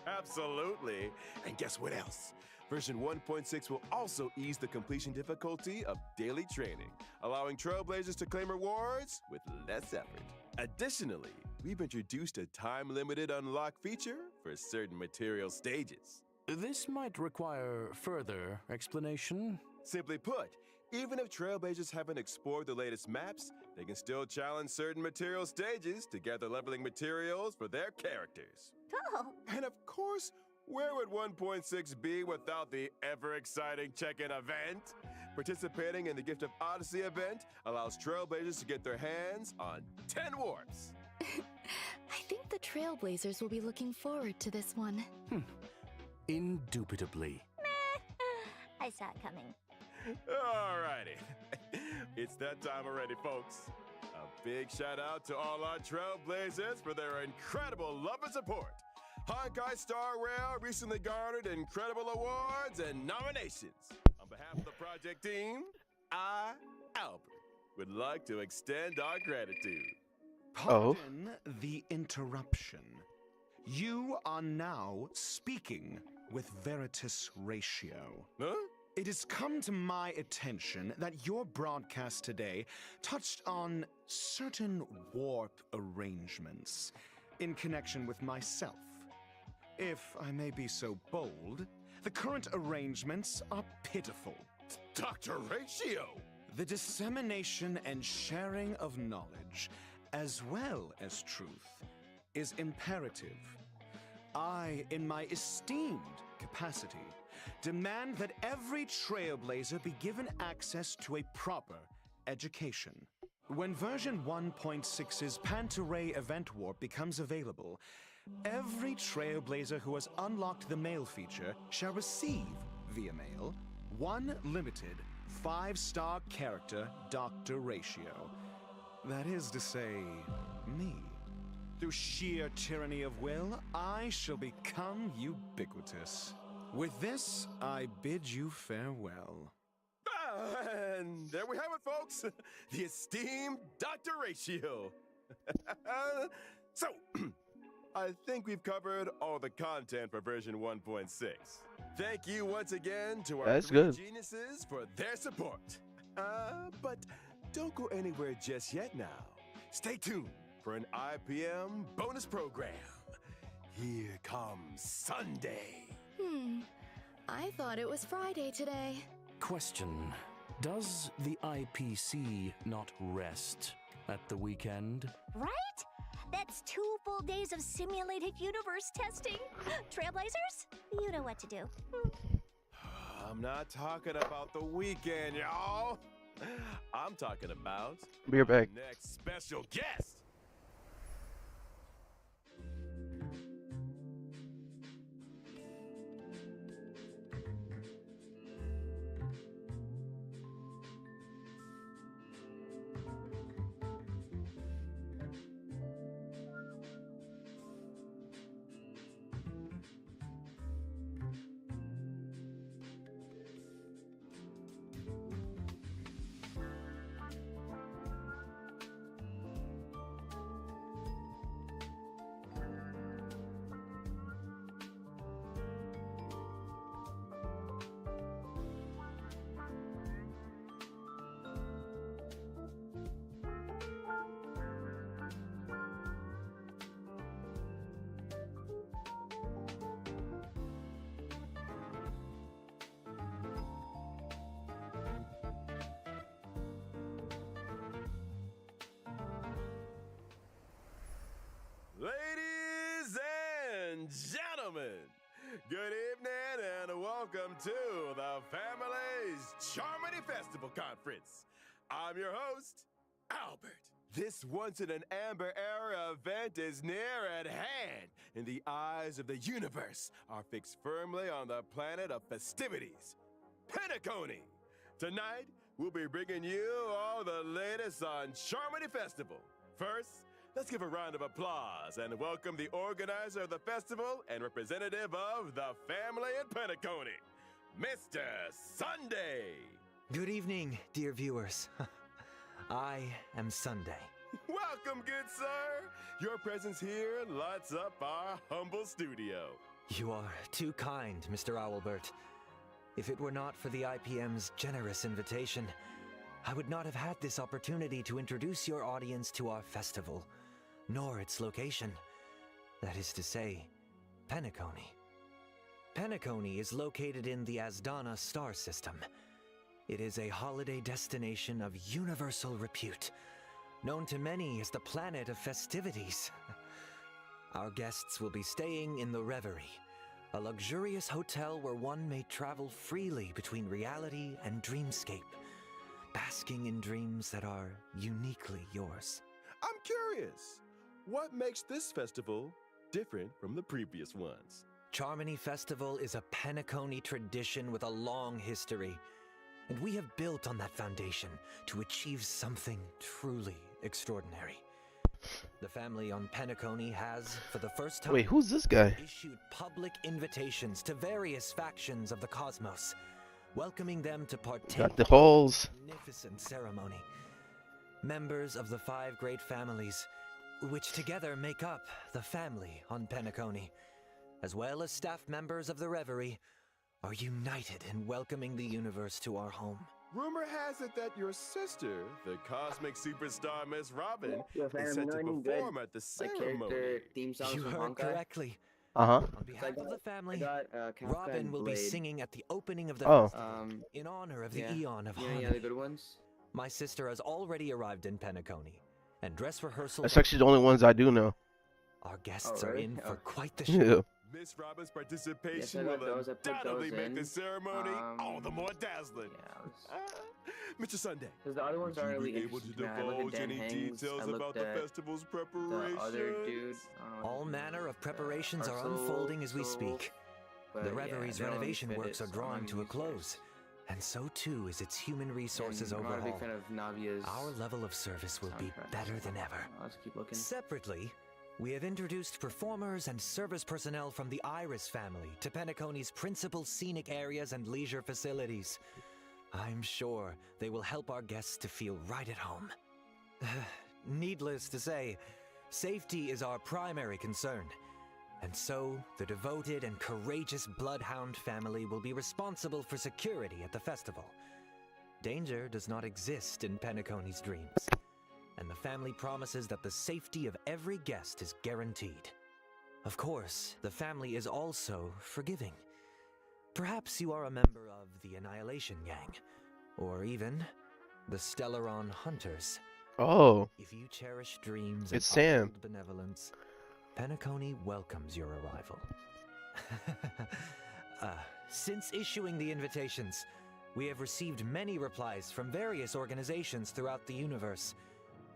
Absolutely. And guess what else? Version 1.6 will also ease the completion difficulty of daily training, allowing Trailblazers to claim rewards with less effort. Additionally, we've introduced a time-limited unlock feature for certain material stages. This might require further explanation. Simply put, even if Trailblazers haven't explored the latest maps, they can still challenge certain material stages to gather leveling materials for their characters. Oh, And of course, where would 1.6 be without the ever-exciting check-in event? Participating in the Gift of Odyssey event allows Trailblazers to get their hands on 10 warps. I think the Trailblazers will be looking forward to this one. Indubitably. I saw it coming. Alrighty. It's that time already, folks. A big shout out to all our Trailblazers for their incredible love and support. Honkai Star Rail recently garnered incredible awards and nominations. On behalf of the project team, I, Albert, would like to extend our gratitude. Pardon the interruption. You are now speaking with Veritas Ratio. Huh? It has come to my attention that your broadcast today touched on certain warp arrangements in connection with myself. If I may be so bold, the current arrangements are pitiful. Dr. Ratio! The dissemination and sharing of knowledge, as well as truth, is imperative. I, in my esteemed capacity, demand that every Trailblazer be given access to a proper education. When version 1.6's Pantaray Event Warp becomes available, every Trailblazer who has unlocked the mail feature shall receive, via mail, one limited 5-star character Dr. Ratio. That is to say, me. Through sheer tyranny of will, I shall become ubiquitous. With this, I bid you farewell. And there we have it, folks. The esteemed Dr. Ratio. So, I think we've covered all the content for version 1.6. Thank you once again to our That's three good. geniuses for their support. But don't go anywhere just yet now. Stay tuned for an IPM bonus program. Here comes Sunday. I thought it was Friday today. Question. Does the IPC not rest at the weekend? Right? That's 2 full days of simulated universe testing. Trailblazers, you know what to do. I'm not talking about the weekend, y'all. I'm talking about Be right back. next special guest. Good evening and welcome to the Family's Charmony Festival Conference. I'm your host, Albert. This once-in-an-amber era event is near at hand, and the eyes of the universe are fixed firmly on the planet of festivities, Penacony. Tonight, we'll be bringing you all the latest on Charmony Festival. First, let's give a round of applause and welcome the organizer of the festival and representative of the family in Penacony, Mr. Sunday. Good evening, dear viewers. I am Sunday. Welcome, good sir. Your presence here lights up our humble studio. You are too kind, Mr. Owlbert. If it were not for the IPM's generous invitation, I would not have had this opportunity to introduce your audience to our festival, nor its location. That is to say, Penacony. Penacony is located in the Asdana star system. It is a holiday destination of universal repute, known to many as the planet of festivities. Our guests will be staying in the Reverie, a luxurious hotel where one may travel freely between reality and dreamscape, basking in dreams that are uniquely yours. I'm curious, what makes this festival different from the previous ones? Charmony Festival is a Penacony tradition with a long history, and we have built on that foundation to achieve something truly extraordinary. The family on Penacony has, for the first time, Wait, who's this guy? issued public invitations to various factions of the cosmos, welcoming them to partake Got the halls. in a magnificent ceremony. Members of the 5 great families, which together make up the family on Penacony, as well as staff members of the Reverie, are united in welcoming the universe to our home. Rumor has it that your sister, the cosmic superstar Miss Robin, Yo, fam, is set to learning perform good, at the like ceremony. character theme songs You from heard Honkai. correctly. Uh-huh. On behalf of the family, Kafka Robin and will be Blade. singing at the opening of the Oh. festival in honor of the yeah. Eon of You know any Harmony. other good ones? My sister has already arrived in Penacony, and dress rehearsals. That's actually the only ones I do know. Our guests are really? in for Oh. quite the show. Yeah. Miss Robin's Yes, participation I got will those. I put undoubtedly those make in. the ceremony all the more dazzling. Yeah, Mr. Sunday, because the other ones would aren't you really be able to interesting. I looked divulge at Dan any Hangs, details I about looked the at festival's the preparations? other dude. I don't know All his manner name. of preparations are Arsul, unfolding as we Sul, speak. but The yeah, Reverie's they don't really renovation fit works it, are so I'm drawing not to a gonna use theirs. close, and so too is its human resources And I'm not a big overhaul. fan of Navia's Our level of service will be soundtrack, better so than ever. I'll just keep looking. Separately, we have introduced performers and service personnel from the Iris family to Penacony's principal scenic areas and leisure facilities. I'm sure they will help our guests to feel right at home. Needless to say, safety is our primary concern. And so, the devoted and courageous Bloodhound family will be responsible for security at the festival. Danger does not exist in Penacony's dreams, and the family promises that the safety of every guest is guaranteed. Of course, the family is also forgiving. Perhaps you are a member of the Annihilation Gang, or even the Stellaron Hunters. Oh. If you cherish dreams It's and Sam. uphold benevolence, Penacony welcomes your arrival. Since issuing the invitations, we have received many replies from various organizations throughout the universe.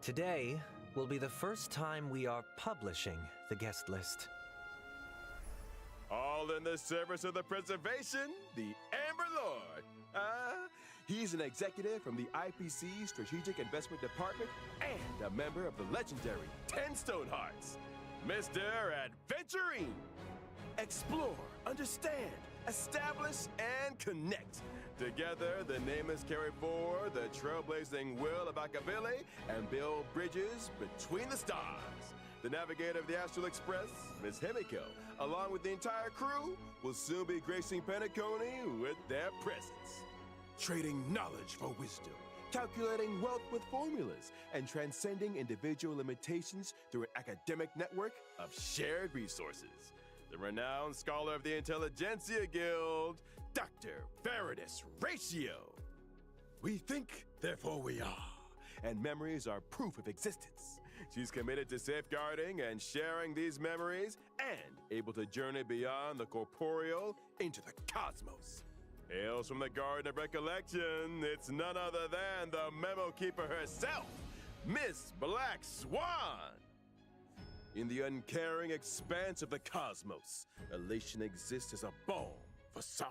Today will be the first time we are publishing the guest list. All in the service of the preservation, the Amber Lord. He's an executive from the IPC Strategic Investment Department and a member of the legendary 10 Stonehearts, Mr. Adventurine. Explore, understand, establish, and connect. Together, the Nameless carry forward the trailblazing will of Akabili and build bridges between the stars. The navigator of the Astral Express, Miss Himiko, along with the entire crew, will soon be gracing Penacony with their presence. Trading knowledge for wisdom, calculating wealth with formulas, and transcending individual limitations through an academic network of shared resources. The renowned scholar of the Intelligentsia Guild, Dr. Veridus Ratio. We think, therefore we are, and memories are proof of existence. She's committed to safeguarding and sharing these memories and able to journey beyond the corporeal into the cosmos. Hails from the Garden of Recollection, it's none other than the memo keeper herself, Miss Black Swan. In the uncaring expanse of the cosmos, elation exists as a balm for sorrow.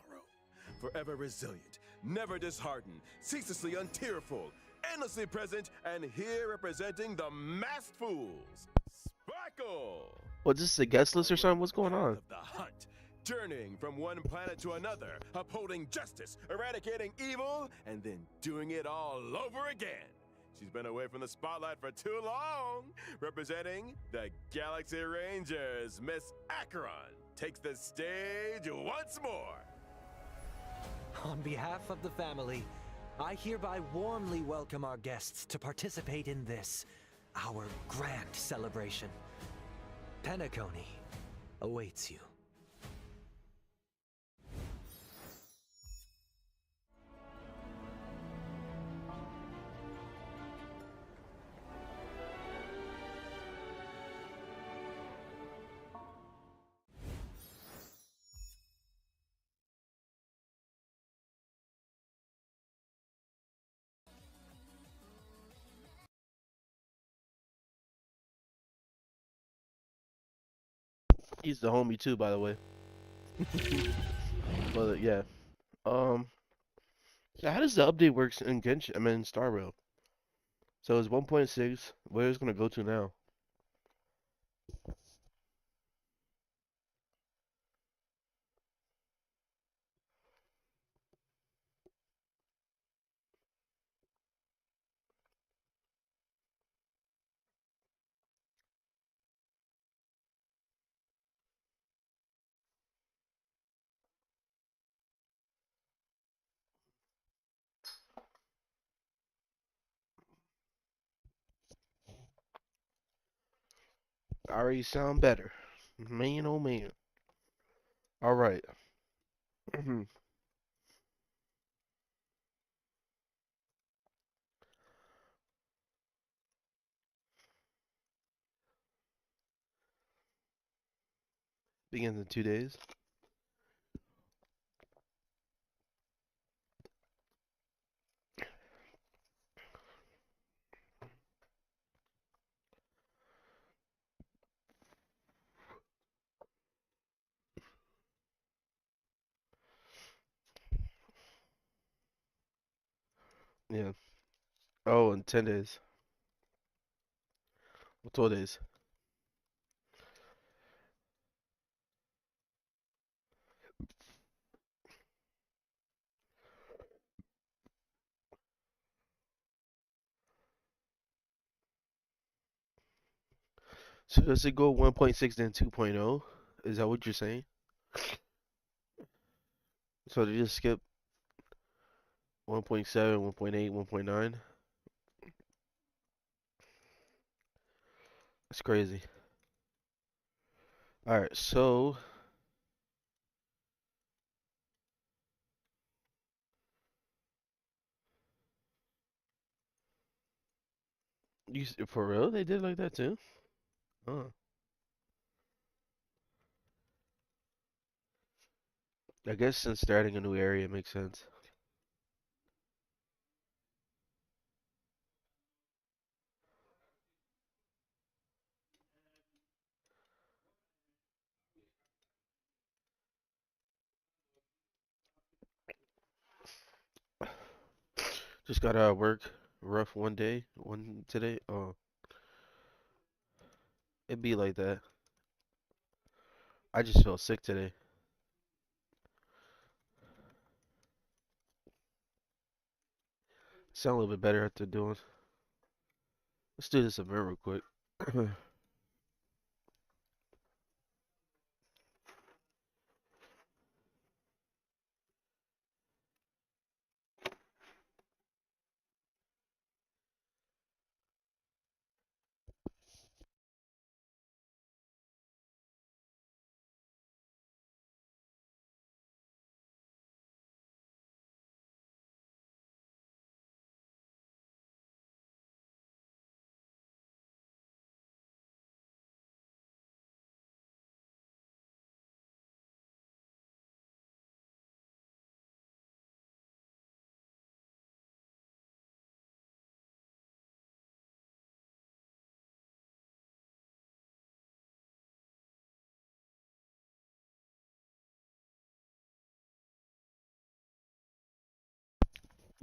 Forever resilient, never disheartened, ceaselessly untearful, endlessly present, and here representing the masked fools, Sparkle! What, this is a guest list or something? What's going on? Of the hunt, journeying from one planet to another, upholding justice, eradicating evil, and then doing it all over again. She's been away from the spotlight for too long. Representing the Galaxy Rangers, Miss Acheron takes the stage once more. On behalf of the family, I hereby warmly welcome our guests to participate in this, our grand celebration. Penacony awaits you. He's the homie too, by the way. But yeah. So how does the update works in Genshin? I mean, in Star Rail. So it's 1.6. Where is it gonna go to now? I already sound better. Man, oh man. All right. Begins in 2 days. Yeah. Oh, in 10 days. Well, 12 days. So does it go 1.6 then 2.0? Is that what you're saying? So they just skip 1.7, 1.8, 1.9? That's crazy. Alright, so for real? They did like that too? Huh. I guess since starting a new area, it makes sense. Just got out of work. Rough one day. One today. Oh, it'd be like that. I just felt sick today. Sound a little bit better after doing. Let's do this event real quick.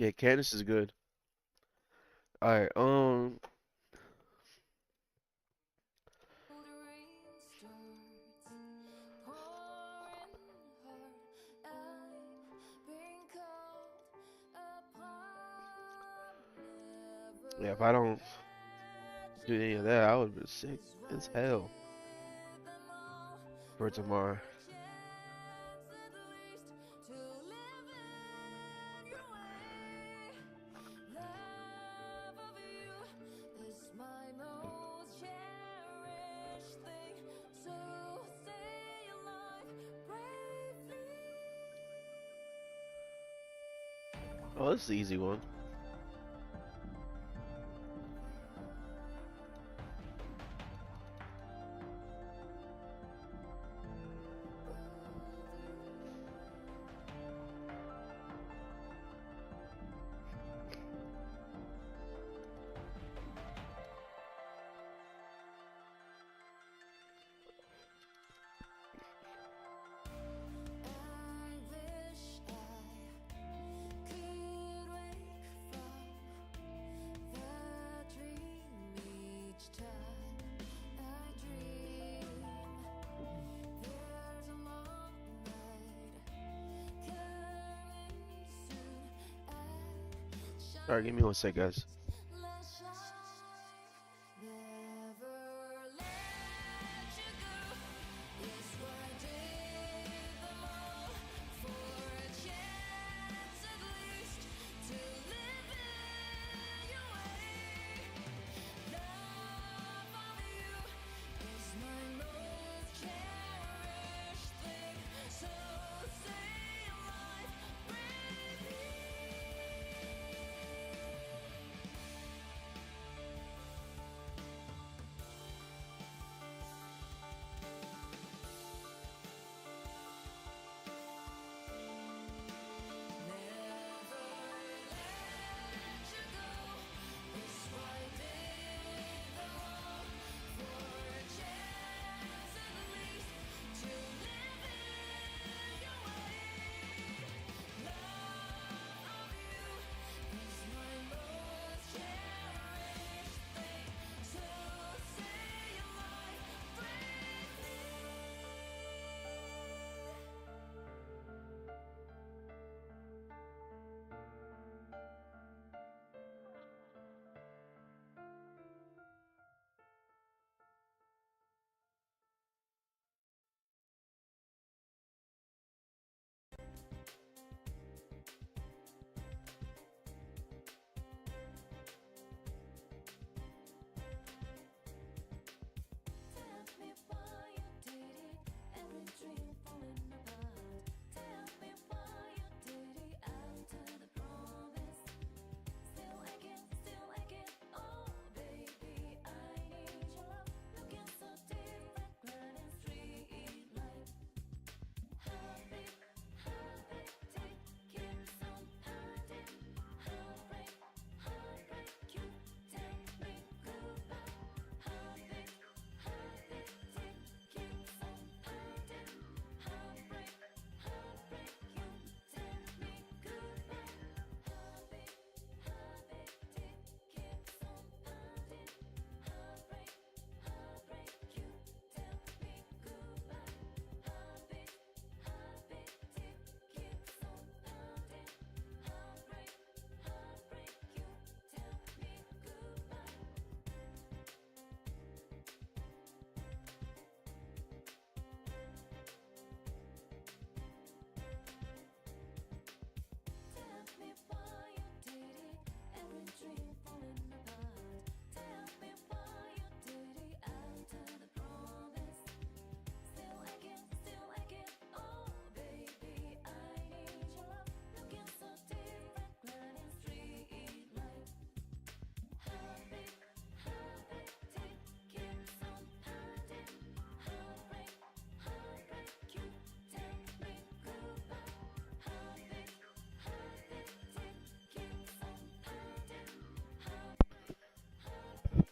Yeah, Candace is good. Alright, yeah, if I don't do any of that, I would be sick as hell for tomorrow. Oh, this is the easy one. Alright, give me one sec, guys.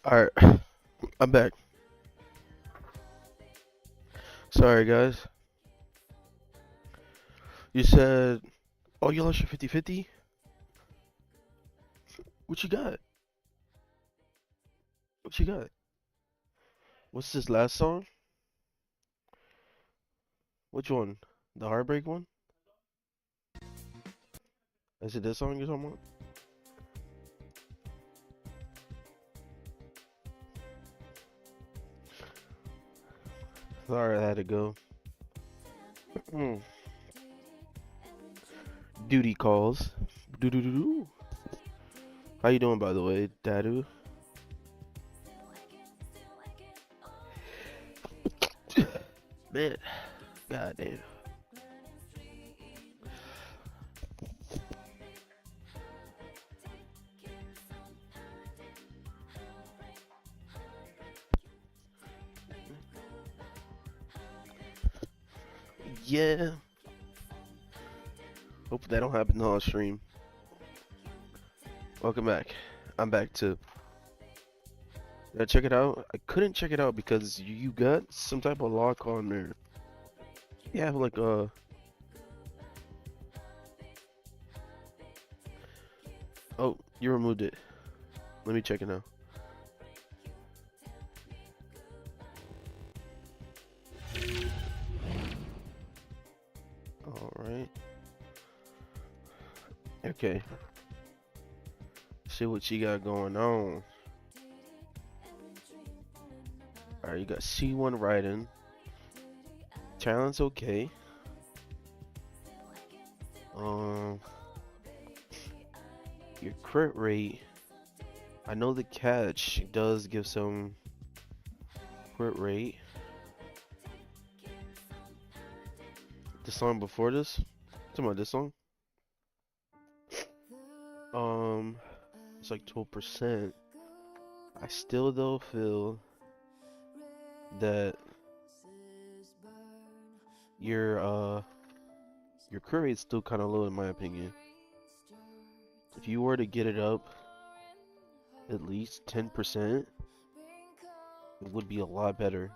Alright, I'm back. Sorry, guys. You said, oh, you lost your 50-50? What you got? What you got? What's this last song? Which one? The Heartbreak one? Is it this song you're talking about? Sorry, I had to go. Duty calls. Doo doo doo doo. How you doing, by the way, Dadu? Man, goddamn. Yeah. Hope that don't happen on stream. Welcome back. I'm back too. Did I check it out? I couldn't check it out because you got some type of lock on there. You have like a... Oh, you removed it. Let me check it now. Alright. Okay. See what you got going on. Alright, you got C1 riding. Talent's okay. Your crit rate. I know the catch does give some crit rate. The song before this? Talking about this song? It's like 12%. I still though feel that your crit rate's still kind of low in my opinion. If you were to get it up at least 10%, it would be a lot better.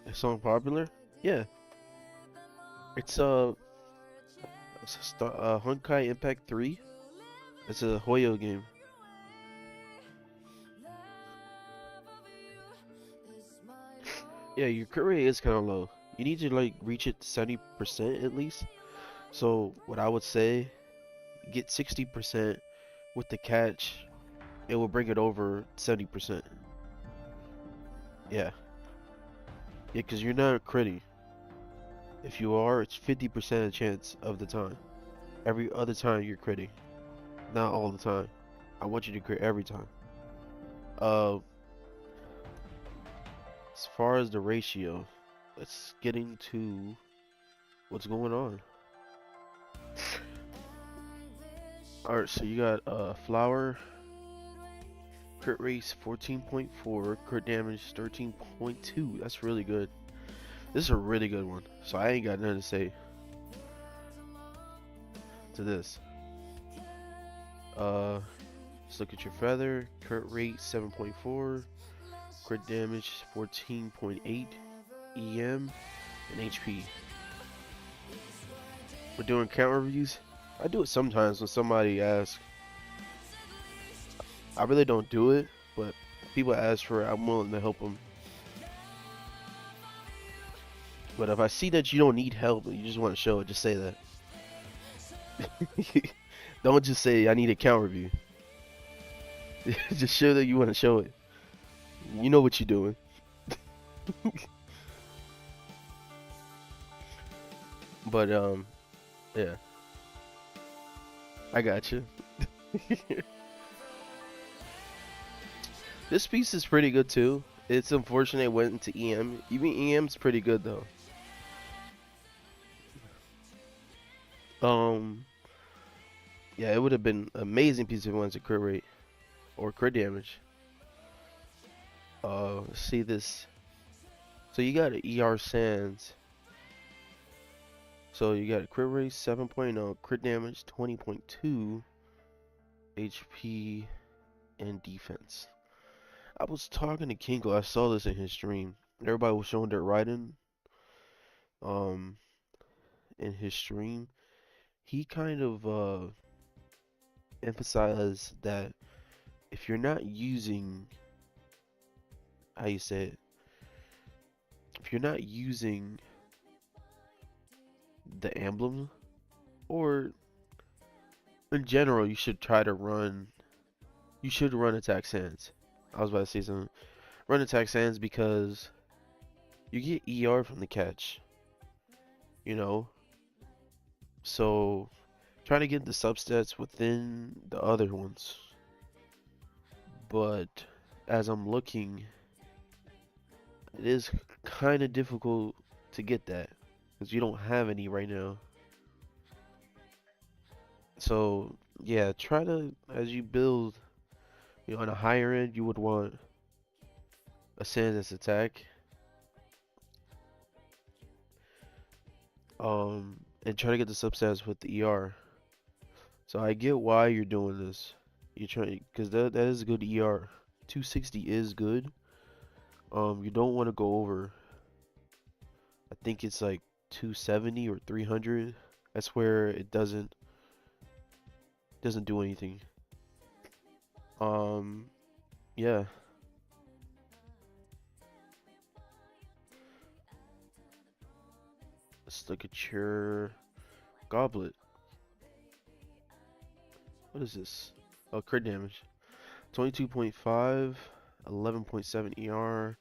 Is song popular? Yeah. It's Honkai Impact 3. It's a miHoYo game. Yeah, your crit rate is kind of low. You need to like reach it 70% at least. So what I would say, get 60% with the catch. It will bring it over 70%. Yeah. Yeah, because you're not critting. If you are, it's 50% chance of the time. Every other time you're critting. Not all the time. I want you to crit every time. As far as the ratio, let's get into what's going on. Alright, so you got flower, crit rate 14.4, crit damage 13.2. That's really good. This is a really good one. So I ain't got nothing to say to this. Let's look at your feather. Crit rate 7.4, crit damage 14.8, EM, and HP. We're doing count reviews. I do it sometimes when somebody asks. I really don't do it, but people ask for it, I'm willing to help them. But if I see that you don't need help, you just want to show it, just say that. Don't just say I need a count review. Just show that you want to show it. You know what you're doing. But yeah, I got you. This piece is pretty good too. It's unfortunate it went into EM. Even EM's pretty good though. Yeah, it would have been an amazing piece if it went to crit rate or crit damage. See this. So you got an ER Sands. So you got a crit rate 7.0, crit damage 20.2, HP, and defense. I was talking to Kinko. I saw this in his stream. Everybody was showing their riding in his stream, he kind of emphasized that if you're not using, how you say it, if you're not using the emblem, or in general, you should try to run. You should run attack sands. I was about to say something. Run attack sands because you get ER from the catch. You know, so try to get the substats within the other ones. But as I'm looking, it is kind of difficult to get that because you don't have any right now. So yeah, try to, as you build, you know, on a higher end, you would want a Sandus attack. And try to get the substats with the ER. So I get why you're doing this. You're trying, because that is a good ER. 260 is good. You don't want to go over. I think it's like 270 or 300. That's where it doesn't do anything. Yeah. Let's look at your goblet. What is this? Oh, crit damage. 22.5, 11.7 ER,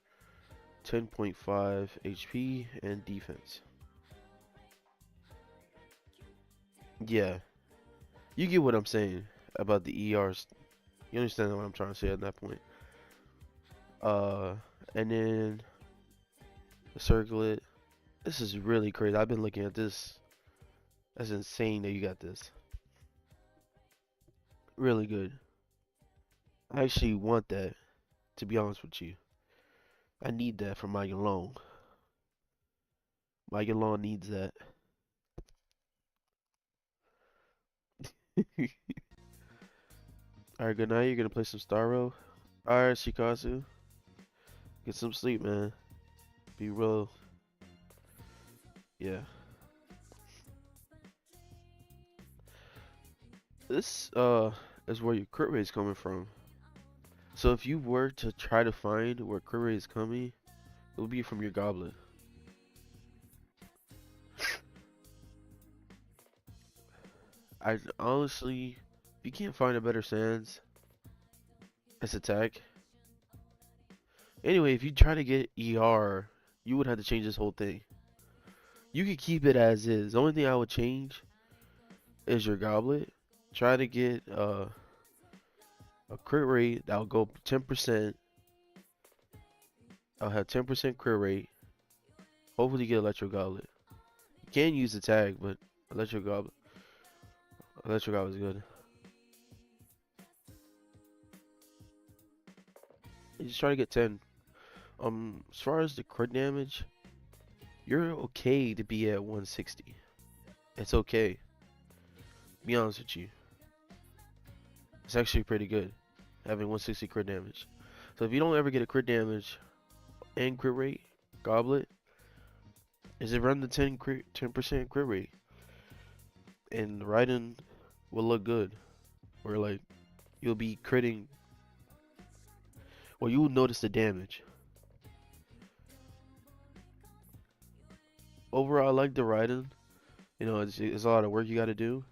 10.5 HP, and defense. Yeah. You get what I'm saying about the ERs. You understand what I'm trying to say at that point. And then the circlet. This is really crazy. I've been looking at this. That's insane that you got this. Really good. I actually want that, to be honest with you. I need that for my Yalong. My Yalong needs that. Alright, good night. You're gonna play some Starro. Alright, Shikazu. Get some sleep, man. Be real. Yeah. This is where your crit rate is coming from. So if you were to try to find where crit rate is coming, it would be from your goblet. I honestly, if you can't find a better sands, it's attack. Anyway, if you try to get ER, you would have to change this whole thing. You could keep it as is. The only thing I would change is your goblet. Try to get a crit rate that'll go 10%. I'll have 10% crit rate. Hopefully, you get electro goblet. You can use the tag, but electro goblet is good. You just try to get 10. As far as the crit damage, you're okay to be at 160. It's okay. Be honest with you. It's actually pretty good having 160 crit damage. So if you don't ever get a crit damage and crit rate, goblet, is it run the 10% crit rate, and Raiden will look good, or like you'll be critting. Well, you will notice the damage. Overall, I like the Raiden. You know, it's a lot of work you got to do.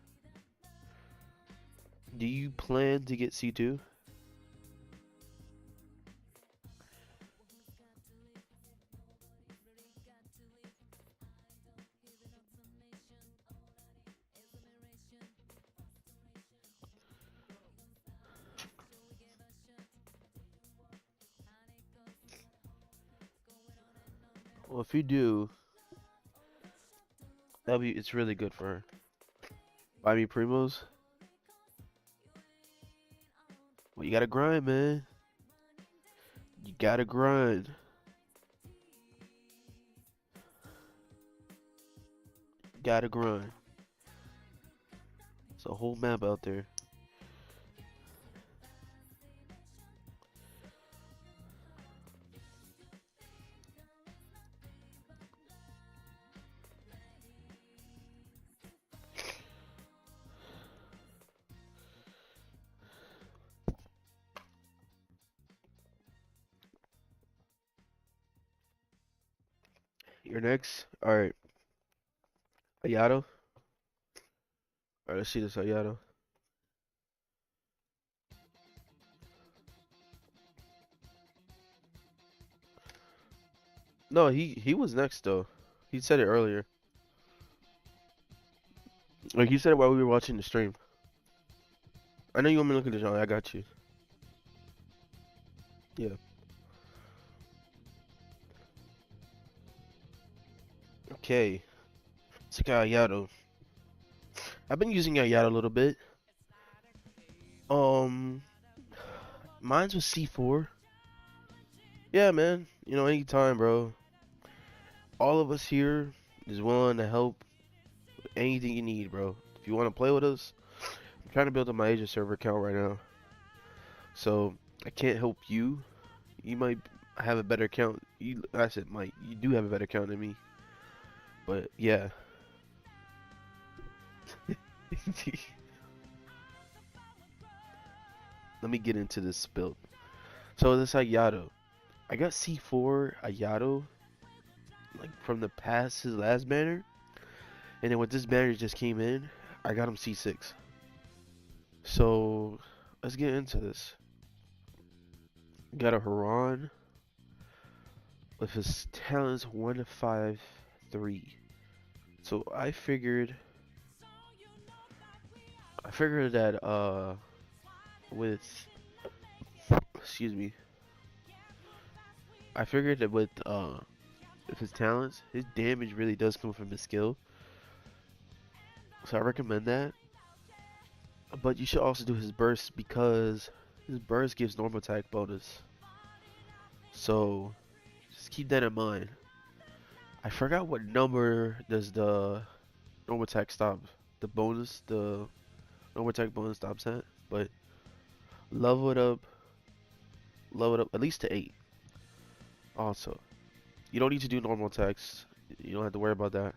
Do you plan to get C2? Well, if you do, it's really good for her. Buy me primos. Well, you gotta grind, man. You gotta grind. Gotta grind. It's a whole map out there. You're next. All right, Ayato. All right, let's see this Ayato. No, he was next though. He said it earlier. Like he said it while we were watching the stream. I know you want me to look at the genre. I got you. Yeah. Okay. It's Ayato. I've been using Ayato a little bit. Mine's was C4. Yeah, man. You know, anytime, bro. All of us here is willing to help with anything you need, bro. If you want to play with us, I'm trying to build a miHoYo server account right now. So, I can't help you. You might have a better account. I said might. You do have a better account than me. But, yeah. Let me get into this build. So, this Ayato. I got C4 Ayato like from the past, his last banner, and then when this banner just came in, I got him C6. So let's get into this. Got a Haran with his talents 1 to 5, 3. So I figured that with excuse me. I figured that with his talents, his damage really does come from his skill. So I recommend that. But you should also do his burst because his burst gives normal attack bonus. So just keep that in mind. I forgot what number does the normal attack stop. The normal attack bonus stops at. But level it up at least to 8. Also, you don't need to do normal attacks. You don't have to worry about that.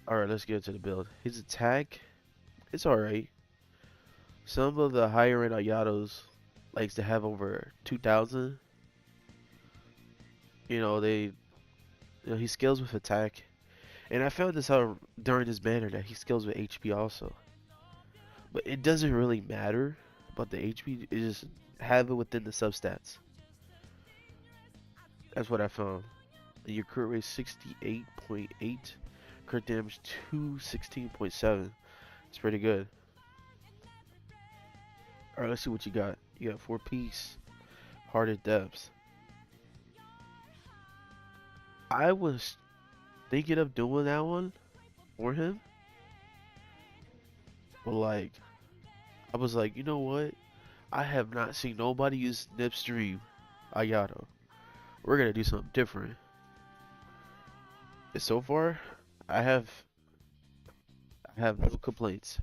Alright, let's get into the build. His attack, it's alright. Some of the higher end Ayatos likes to have over 2,000. He scales with attack. And I found this out during this banner that he scales with HP also. But it doesn't really matter about the HP, it just have it within the substats. That's what I found. And your crit rate 68.8, crit damage 216.7. It's pretty good. Alright, let's see what you got. You got 4 piece, Hearted Depths. I was thinking of doing that one for him. But like, I was like, you know what? I have not seen nobody use Nip Stream Ayato. We're gonna do something different. And so far, I have no complaints.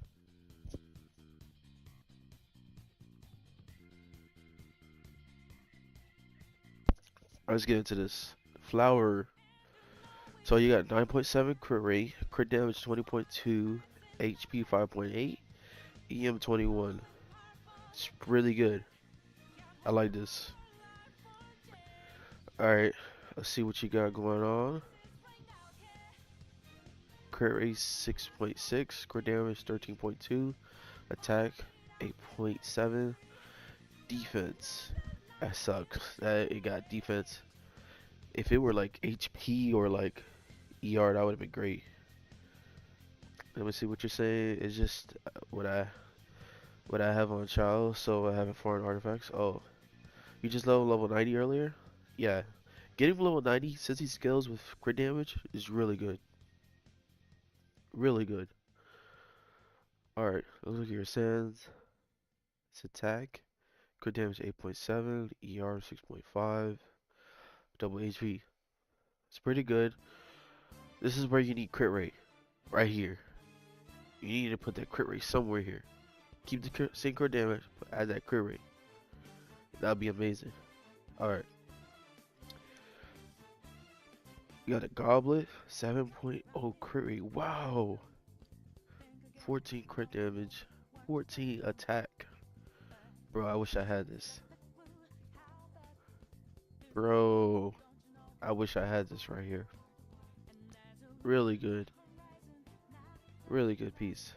Let's get into this. Flower. So you got 9.7 crit rate, crit damage 20.2, HP 5.8, EM 21. It's really good. I like this. Alright, let's see what you got going on. Crit rate 6.6, crit damage 13.2, attack 8.7, defense. That sucks. That it got defense. If it were like HP or like ER, that would have been great. Let me see what you're saying. It's just what I have on child, so I have foreign artifacts. Oh, you just level 90 earlier? Yeah. Getting level 90 since he scales with crit damage is really good. Really good. Alright, let's look at your sands. It's attack. Crit damage 8.7, ER 6.5, double HP. It's pretty good. This is where you need crit rate. Right here. You need to put that crit rate somewhere here. Keep the same crit damage, but add that crit rate. That would be amazing. Alright. You got a goblet, 7.0 crit rate. Wow. 14 crit damage, 14 attack. Bro, I wish I had this. Bro. I wish I had this right here. Really good. Really good piece.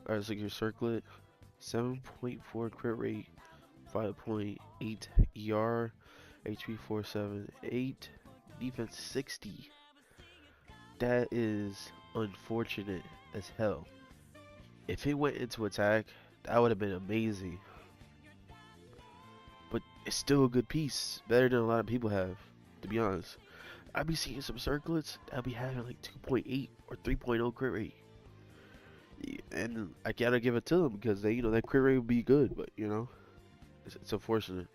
Alright, so your circlet. 7.4 crit rate. 5.8 ER. HP 478. Defense 60. That is unfortunate as hell. If it went into attack, that would have been amazing. But it's still a good piece. Better than a lot of people have, to be honest. I'd be seeing some circlets that be having like 2.8 or 3.0 crit rate. And I gotta give it to them because they, that crit rate would be good, but it's unfortunate.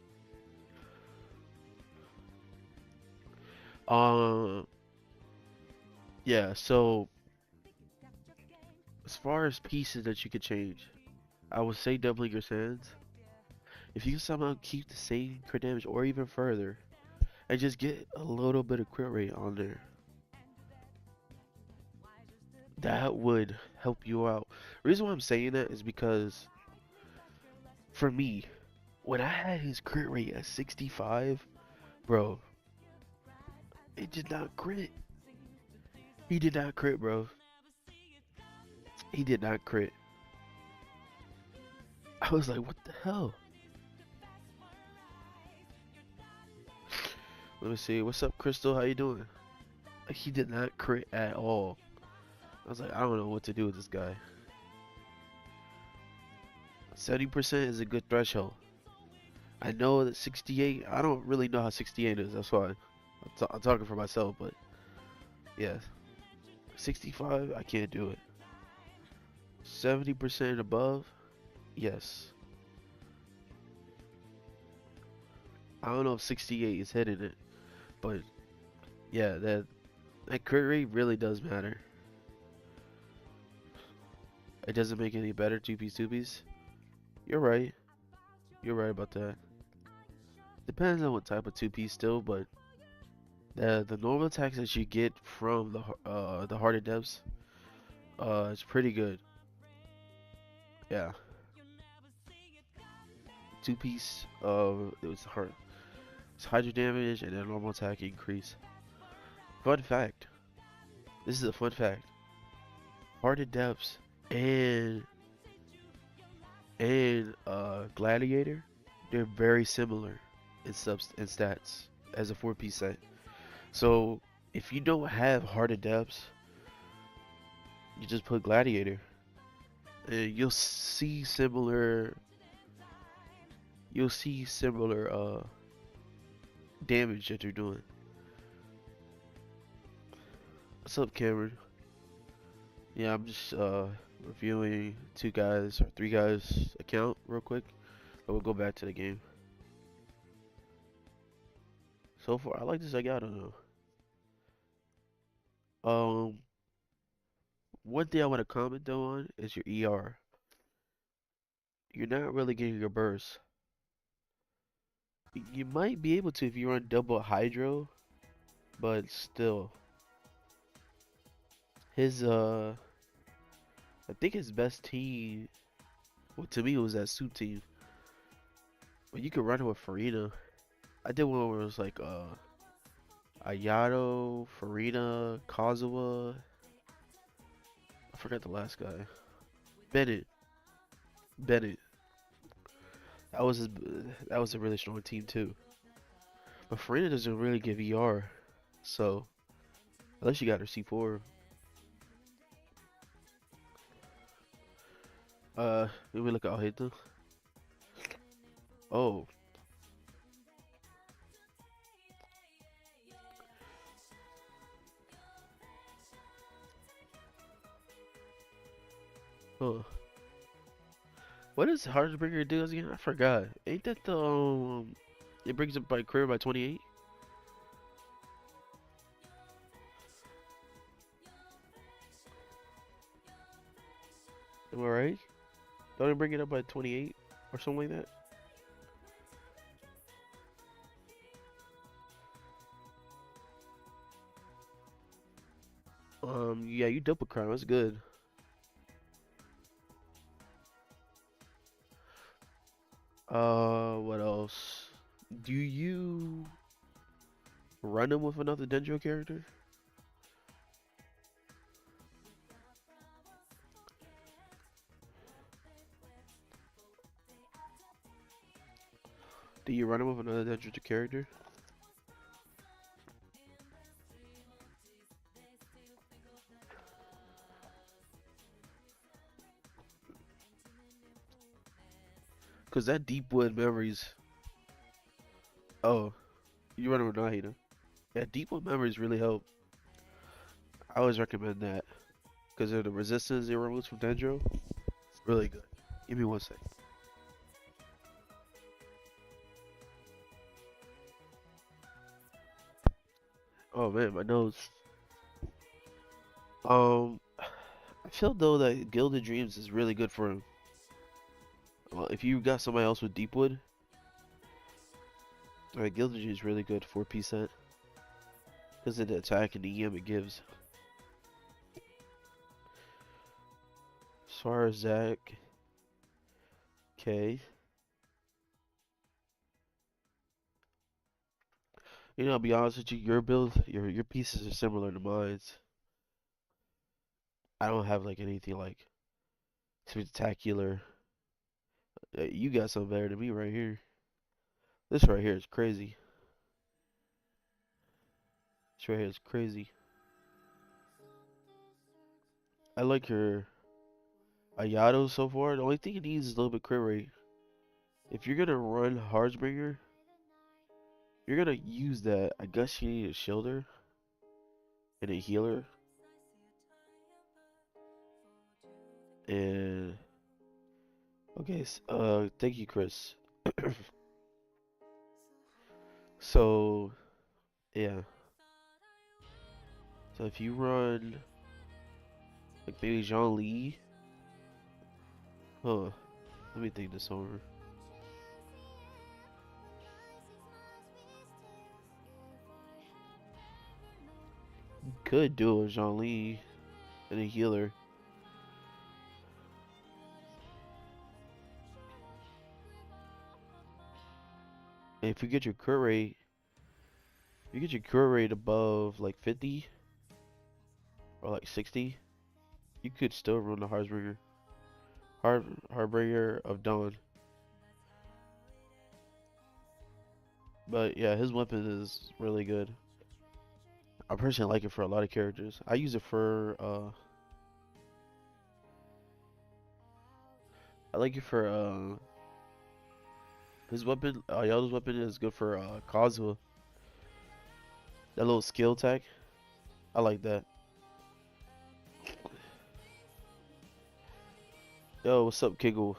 Yeah, so as far as pieces that you could change, I would say doubling your sands. If you somehow keep the same crit damage or even further, and just get a little bit of crit rate on there, that would help you out. The reason why I'm saying that is because, for me, when I had his crit rate at 65, bro, it did not crit. He did not crit, bro. He did not crit. I was like, what the hell? Let me see. What's up, Crystal? How you doing? He did not crit at all. I was like, I don't know what to do with this guy. 70% is a good threshold. I know that 68, I don't really know how 68 is. That's why I'm talking for myself, but yeah. 65, I can't do it. 70% above, yes. I don't know if 68 is hitting it, but yeah, that crit rate really does matter. It doesn't make it any better, 2-piece. You're right. You're right about that. Depends on what type of 2-piece still, but the normal attacks that you get from the Hearted Depths, it's pretty good. Yeah. 2-piece, it was hard. It's Hydro damage and then normal attack increase. Fun fact. This is a fun fact. Hearted Depths and Gladiator, they're very similar in stats as a 4-piece set. So if you don't have Hearted Depths, you just put Gladiator, and you'll see similar. Damage that they're doing. What's up, Cameron? Yeah, I'm just reviewing 2 guys or 3 guys account real quick, and we'll go back to the game. So far, I like this Ayato though. One thing I want to comment though on is your ER. You're not really getting your burst. You might be able to if you run double Hydro, but still. His I think his best team, well, to me it was that suit team. But you could run it with Farina. I did one where it was like Ayato, Farina, Kazuha. I forgot the last guy. Bennett. That was a really strong team too. But Farina doesn't really give ER, so unless you got her C4. Let me look at Ayato. Oh. Huh. What does Heartbringer do again? I forgot. Ain't that the it brings up by career by 28? Am I right? Don't it bring it up by 28 or something like that? Yeah, you double crime. That's good. What else? Do you run him with another Dendro character? Do you run him with another Dendro character? Cause that Deepwood Memories. Oh, you run him with Nahida. Yeah, Deepwood Memories really help. I always recommend that. Because of the resistance it removes from Dendro. Really good. Give me 1 sec. Oh man, my nose. I feel though that Gilded Dreams is really good for him. If you got somebody else with Deepwood, Gilded Dreams is really good for P-Set. Because of the attack and the EM it gives. As far as Zach, okay. You know, I'll be honest with you, your build, your pieces are similar to mine. I don't have like anything like spectacular. You got something better than me right here. This right here is crazy. This right here is crazy. I like your Ayato so far. The only thing it needs is a little bit crit rate. If you're gonna run Hardsbringer, you're gonna use that. I guess you need a shielder and a healer. And okay, thank you, Chris. So yeah. So if you run like maybe Jean Lee, huh? Let me think this over. Could do a Jean Lee and a healer. And if you get your crit rate, if you get your crit rate above like 50 or like 60, you could still run the Hardsbringer. Hardbringer of Dawn. But yeah, his weapon is really good. I personally like it for a lot of characters. I use it for I like it for his weapon, Yato's weapon is good for kazuha. That little skill tag. I like that. Yo, what's up, Kiggle?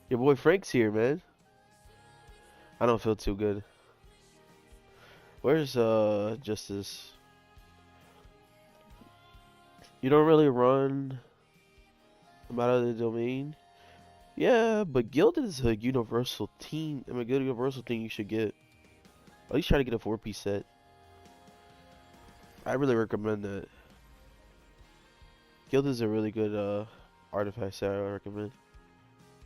Your boy Frank's here, man. I don't feel too good. Where's Justice? You don't really run out of the domain? Yeah, but Guild is a universal team. I mean, a good universal thing you should get. At least try to get a 4-piece set. I really recommend that. Guild is a really good artifact set I recommend.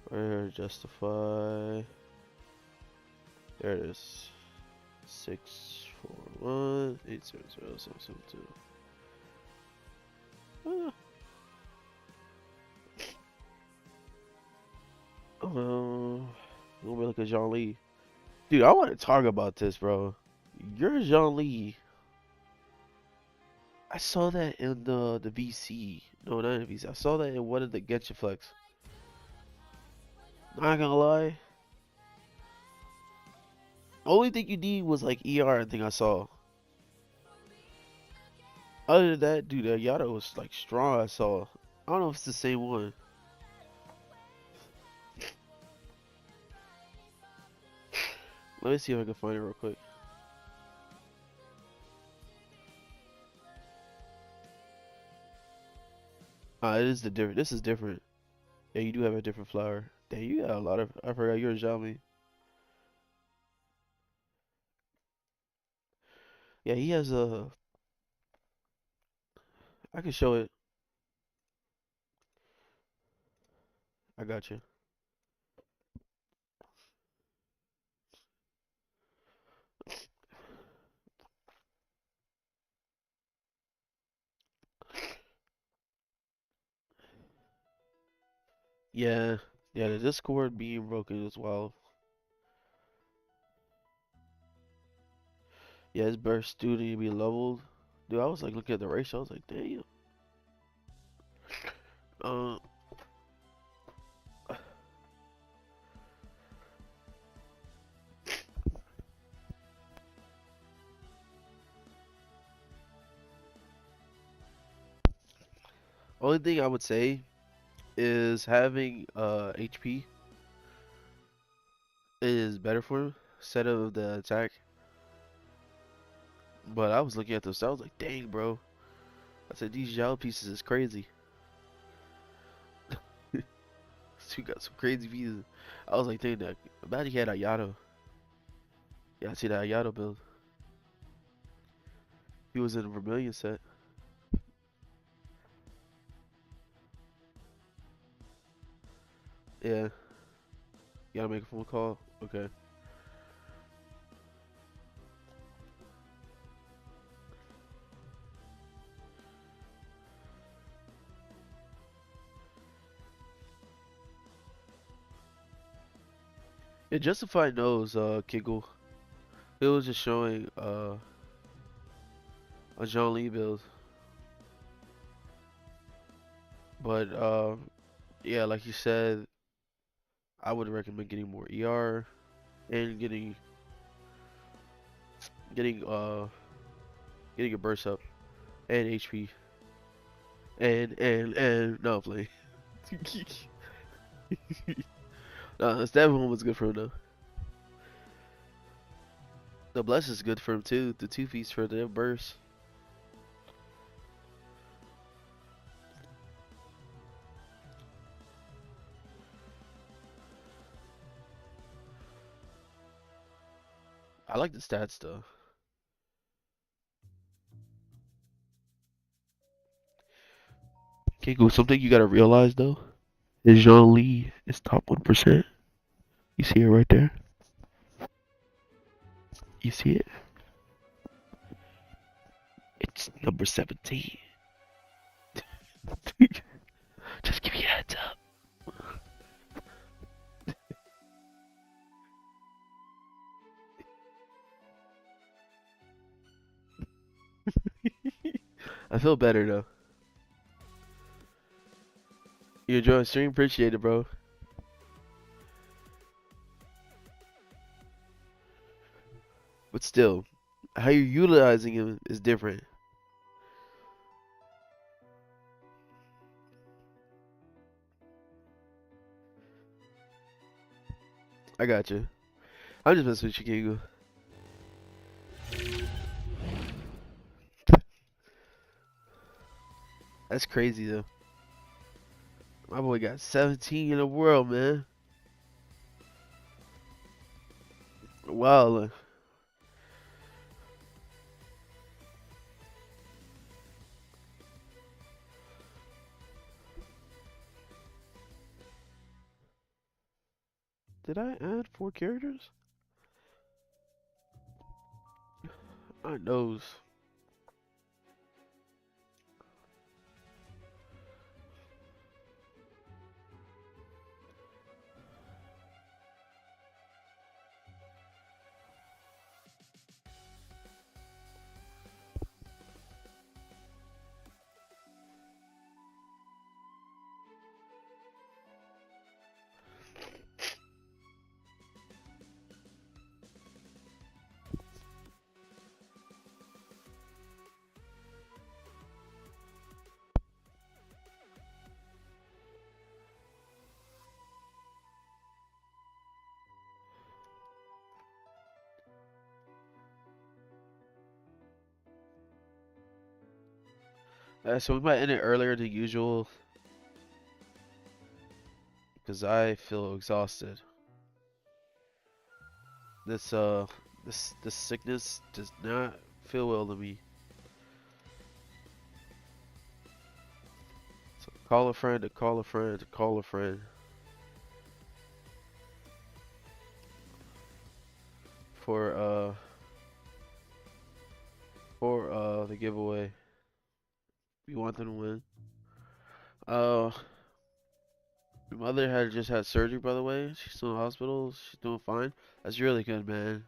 Where Justify. There it is. 641 870 772. Oh, gonna be like a Jean Lee. Dude, I want to talk about this, bro. You're Jean Lee. I saw that in the VC. No, not in the VC. I saw that in one of the Genshin Flex. Not gonna lie. Only thing you need was like ER, I think I saw. Other than that, dude, Ayato was like strong, I saw. I don't know if it's the same one. Let me see if I can find it real quick. It is the different. This is different. Yeah, you do have a different flower. Damn, you got a lot of. I forgot you're a Xiaomi. Yeah, he has a. I can show it. I got you. Yeah, yeah, the Discord being broken as well. Yeah, his burst do need to be leveled. Dude, I was like looking at the ratio, I was like, damn. Uh, only thing I would say is having HP is better for him instead of the attack. But I was looking at this, I was like, dang, bro. I said these Yao pieces is crazy. You got some crazy pieces. I was like, dang, that. Imagine he had Ayato. Yeah, I see that Ayato build. He was in a Vermilion set. Yeah. You gotta make a phone call. Okay. Yeah, Justified knows, Kiggle. It was just showing, a John Lee build. But, yeah, like you said, I would recommend getting more ER and getting, getting a burst up and HP and no play. Nah, that one was good for him though. The bless is good for him too. The 2 piece for the burst. I like the stats though. Kingo, something you gotta realize though is Jean Lee is top 1%. You see it right there. You see it? It's number 17. Just give you a heads up. I feel better though. You enjoy the stream? Appreciate it, bro. But still, how you're utilizing him is different. I got you. I'm just messing with you, Kingo. That's crazy though. My boy got 17 in the world, man. Wow. Did I add 4 characters? I knows. So we might end it earlier than usual because I feel exhausted. This this sickness does not feel well to me. So call a friend to call a friend to call a friend for the giveaway. We want them to win. Uh My mother had just had surgery, by the way. She's still in the hospital. She's doing fine. That's really good, man.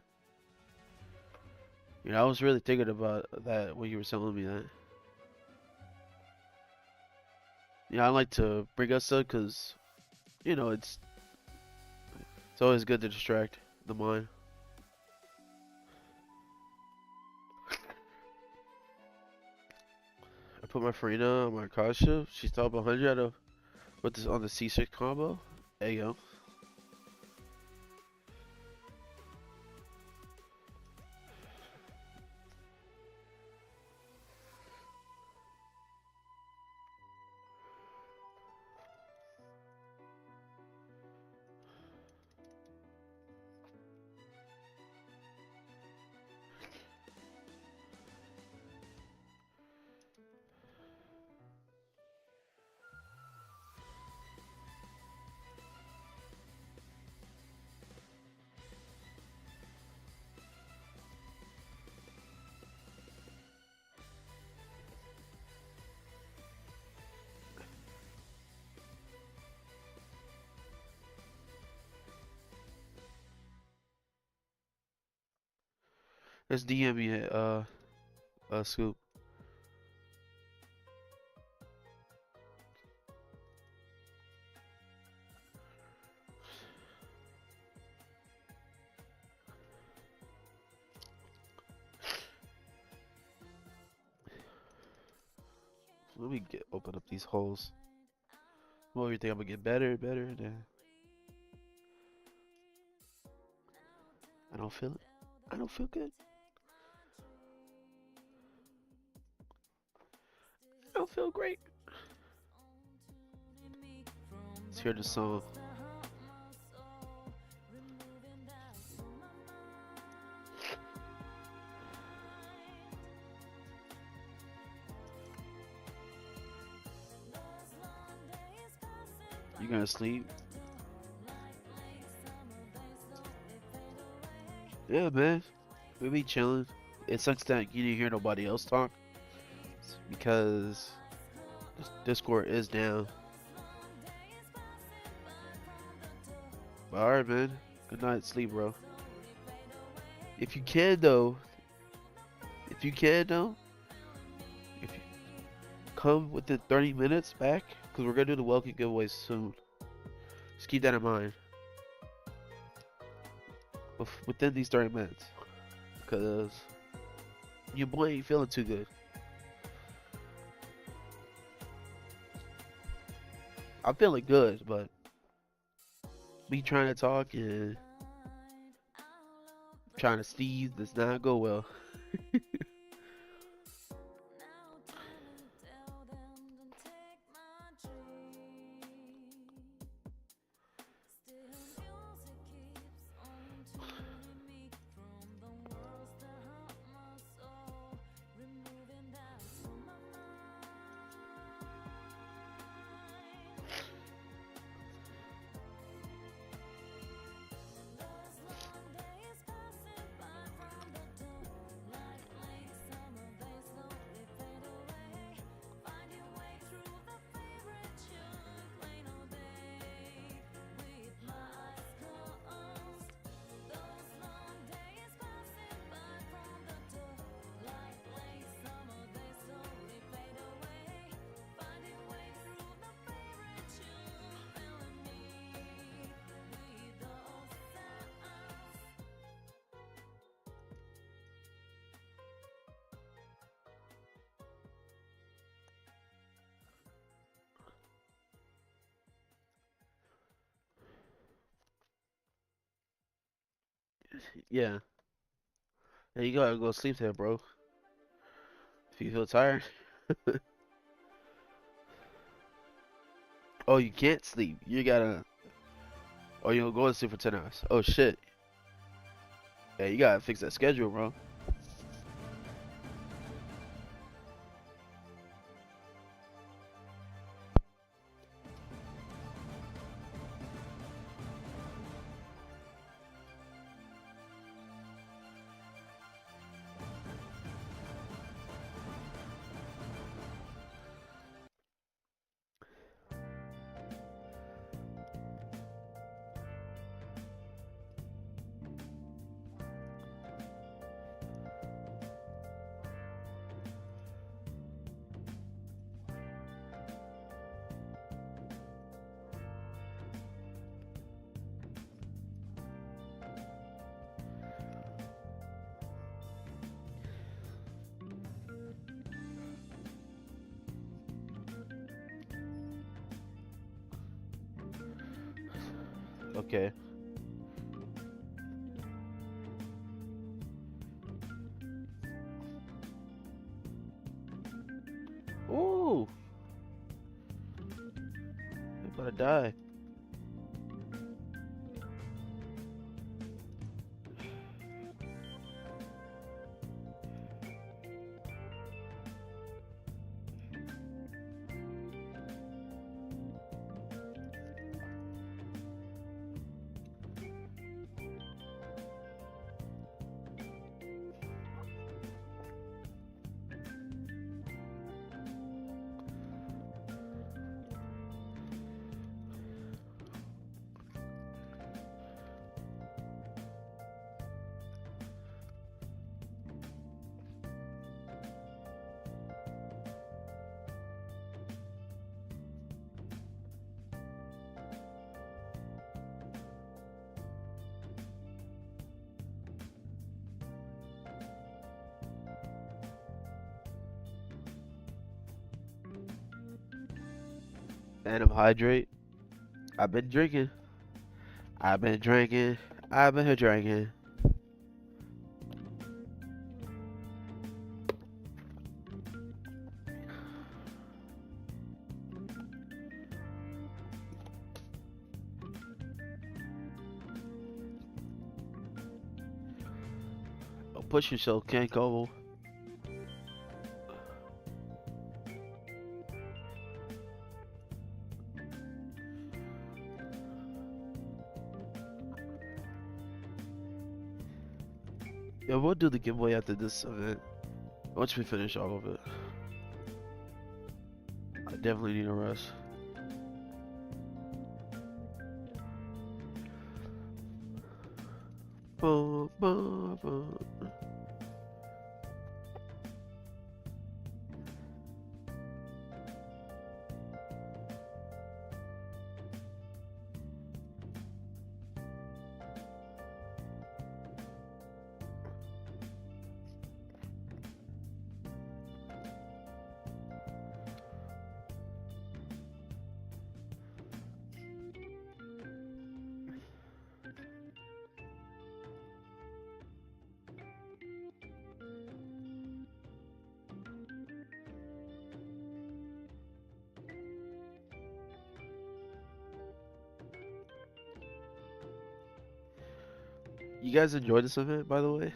You know, I was really thinking about that when you were telling me that. Yeah, I like to bring us up because, you know, it's always good to distract the mind. I put my Farina on my Kasha. She's top 100 out of with this on the C6 combo. There you go. Let's DM me, Scoop. Let me open up these holes. Well, you think I'm gonna get better, better? Nah. I don't feel it. I don't feel good. I don't feel great. Let's hear the song. You gonna sleep? Yeah, man. We be chilling. It sucks that you didn't hear nobody else talk because Discord is down. But alright, man. Good night, sleep, bro. If you can, though. If you come within 30 minutes back, because we're gonna do the Welkin giveaways soon. Just keep that in mind. Within these 30 minutes. Because your boy ain't feeling too good. I'm feeling good, but me trying to talk and trying to sneeze does not go well. Yeah. Yeah, you gotta go sleep there, bro. If you feel tired. Oh, you can't sleep. You gotta. Oh, you'll go to sleep for 10 hours. Oh, shit. Yeah, you gotta fix that schedule, bro. Okay. Ooh. I'm about to die. And I'm hydrate. I've been drinking. I've been drinking. I've been drinking. Oh, push yourself, can't go. Yeah, we'll do the giveaway after this event. Once we finish all of it. I definitely need a rest. Boom, boom, boom. You guys enjoyed this event, by the way?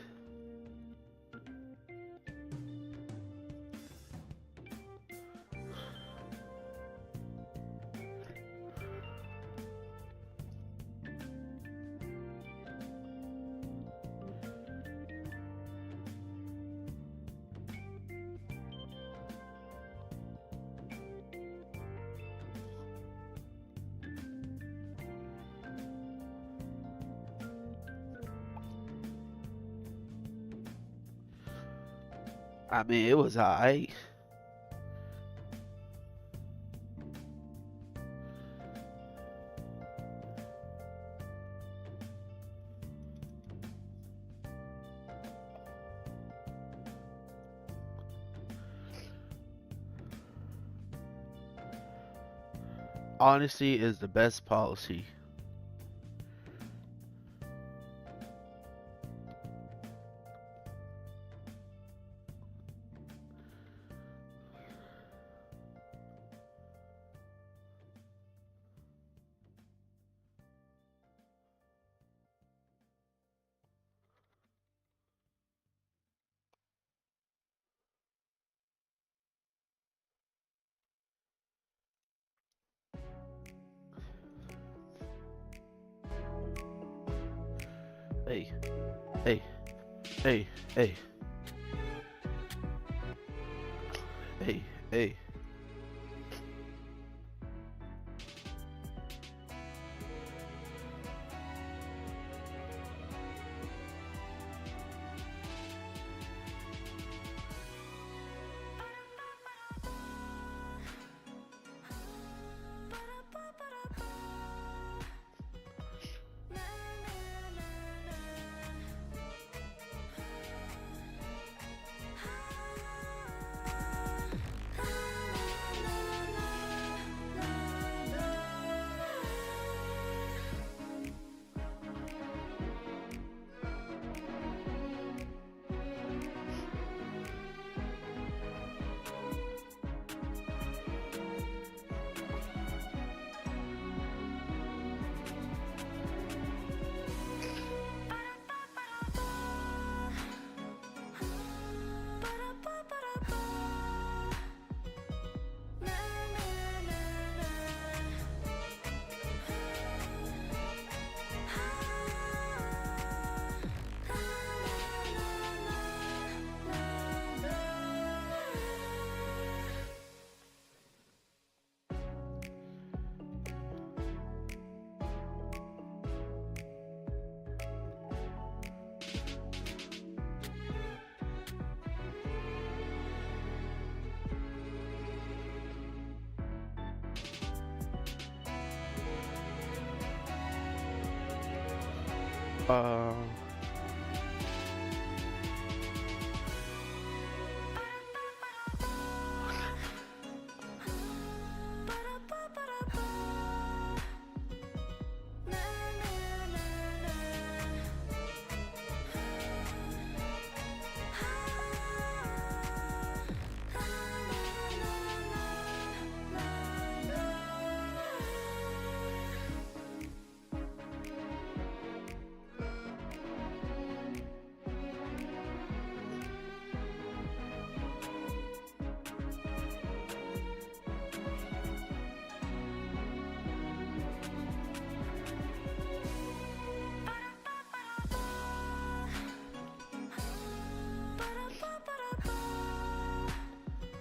I mean, it was alright. Honesty is the best policy. Hey, hey, hey, hey, hey, hey. Uh,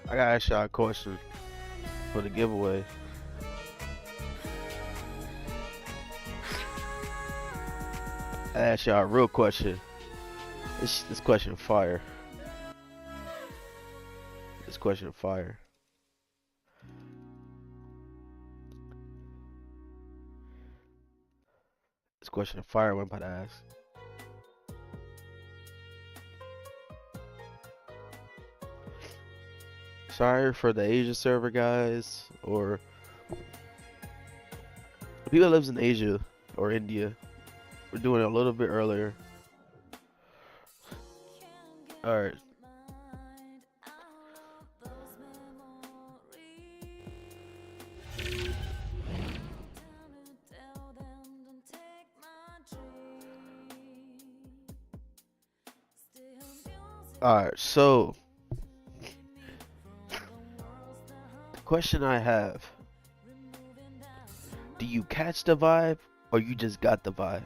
I gotta ask y'all a question for the giveaway. I ask y'all a real question. This question fire. This question fire. This question fire. What I'm about to ask. Sorry for the Asia server guys, or people that lives in Asia or India. We're doing it a little bit earlier. Alright. Alright, so the question I have, do you catch the vibe or you just got the vibe?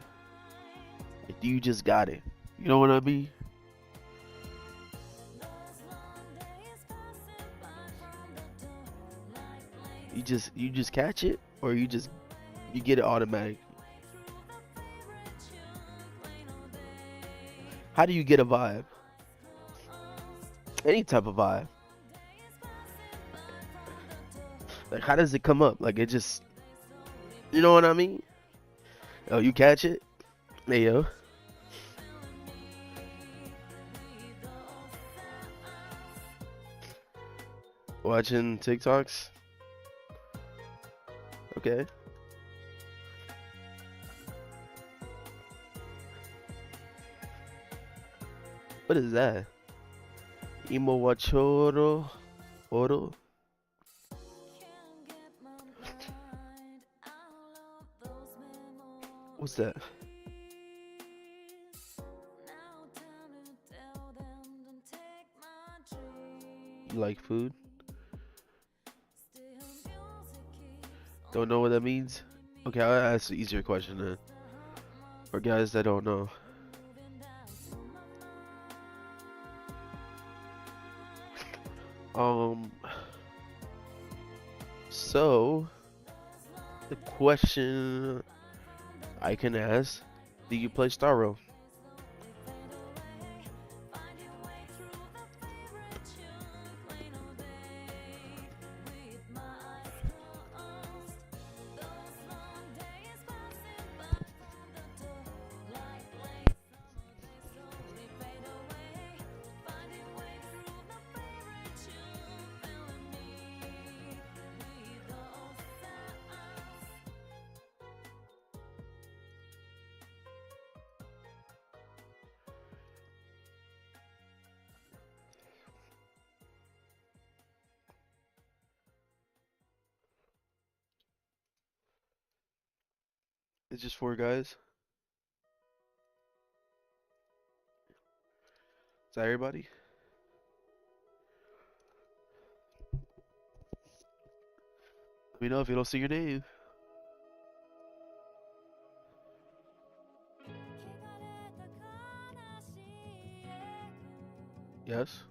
Like, do you just got it? You know what I mean? You just catch it or you get it automatic? How do you get a vibe? Any type of vibe. Like, how does it come up? Like, it just, you know what I mean? Oh, you catch it? Hey, yo. Watching TikToks? Okay. What is that? Imo Wachoro Oro? What's that? You like food? Don't know what that means? Okay, I'll ask an easier question then. For guys that don't know. So the question I can ask, do you play Star Rail? It's just 4 guys. Is that everybody? Let me know if you don't see your name. Yes?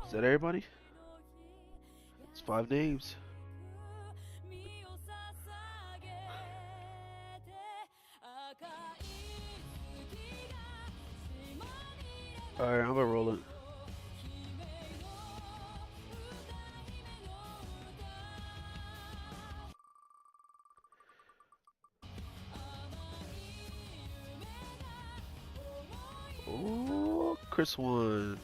Is that everybody? It's 5 names. Alright, I'm gonna roll it. Oh, Chris won.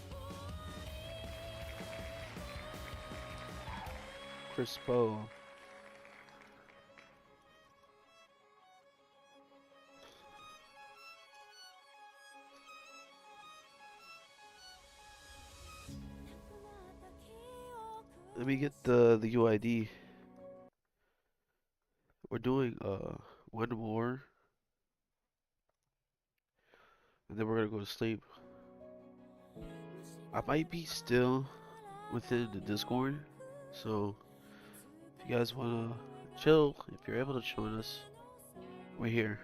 Chris Poe. Let me get the UID. We're doing one more, and then we're gonna go to sleep. I might be still within the Discord, so if you guys wanna chill, if you're able to join us, we're here.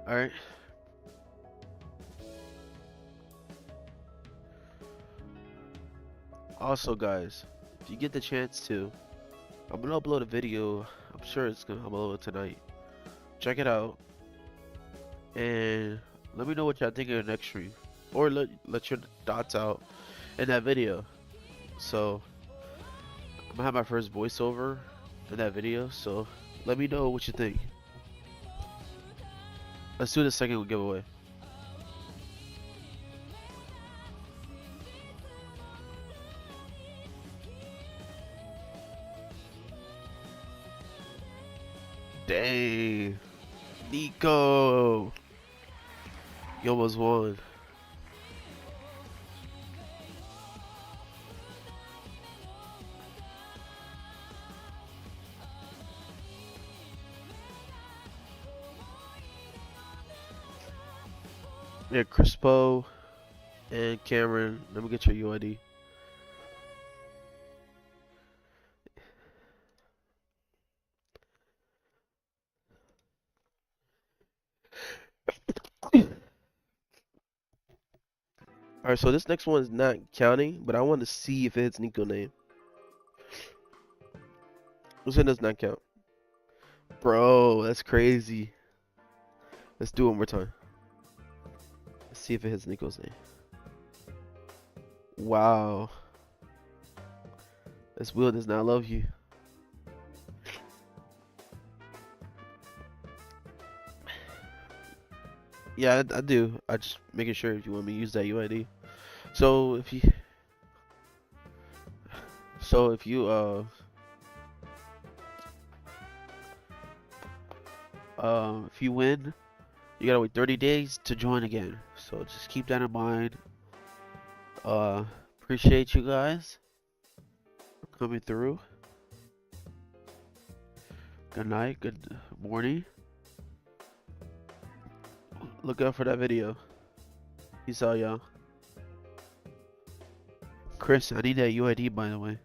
Alright. Also, guys, if you get the chance to, I'm gonna upload a video. I'm sure it's gonna upload tonight. Check it out, and let me know what y'all think of the next stream, or let your thoughts out in that video. So I'm gonna have my first voiceover in that video. So let me know what you think. Let's do the second giveaway. Dang, Nico, you almost won. Yeah, Crispo and Cameron, let me get your UID. Alright, so this next one is not counting, but I want to see if it hits Nico's name. This one does not count. Bro, that's crazy. Let's do it one more time. Let's see if it hits Nico's name. Wow. This wheel does not love you. Yeah, I do. I just making sure if you want me to use that UID. So if you win, you gotta wait 30 days to join again. So just keep that in mind. Appreciate you guys for coming through. Good night, good morning. Look out for that video. Peace out, y'all. Chris, I need that UID, by the way.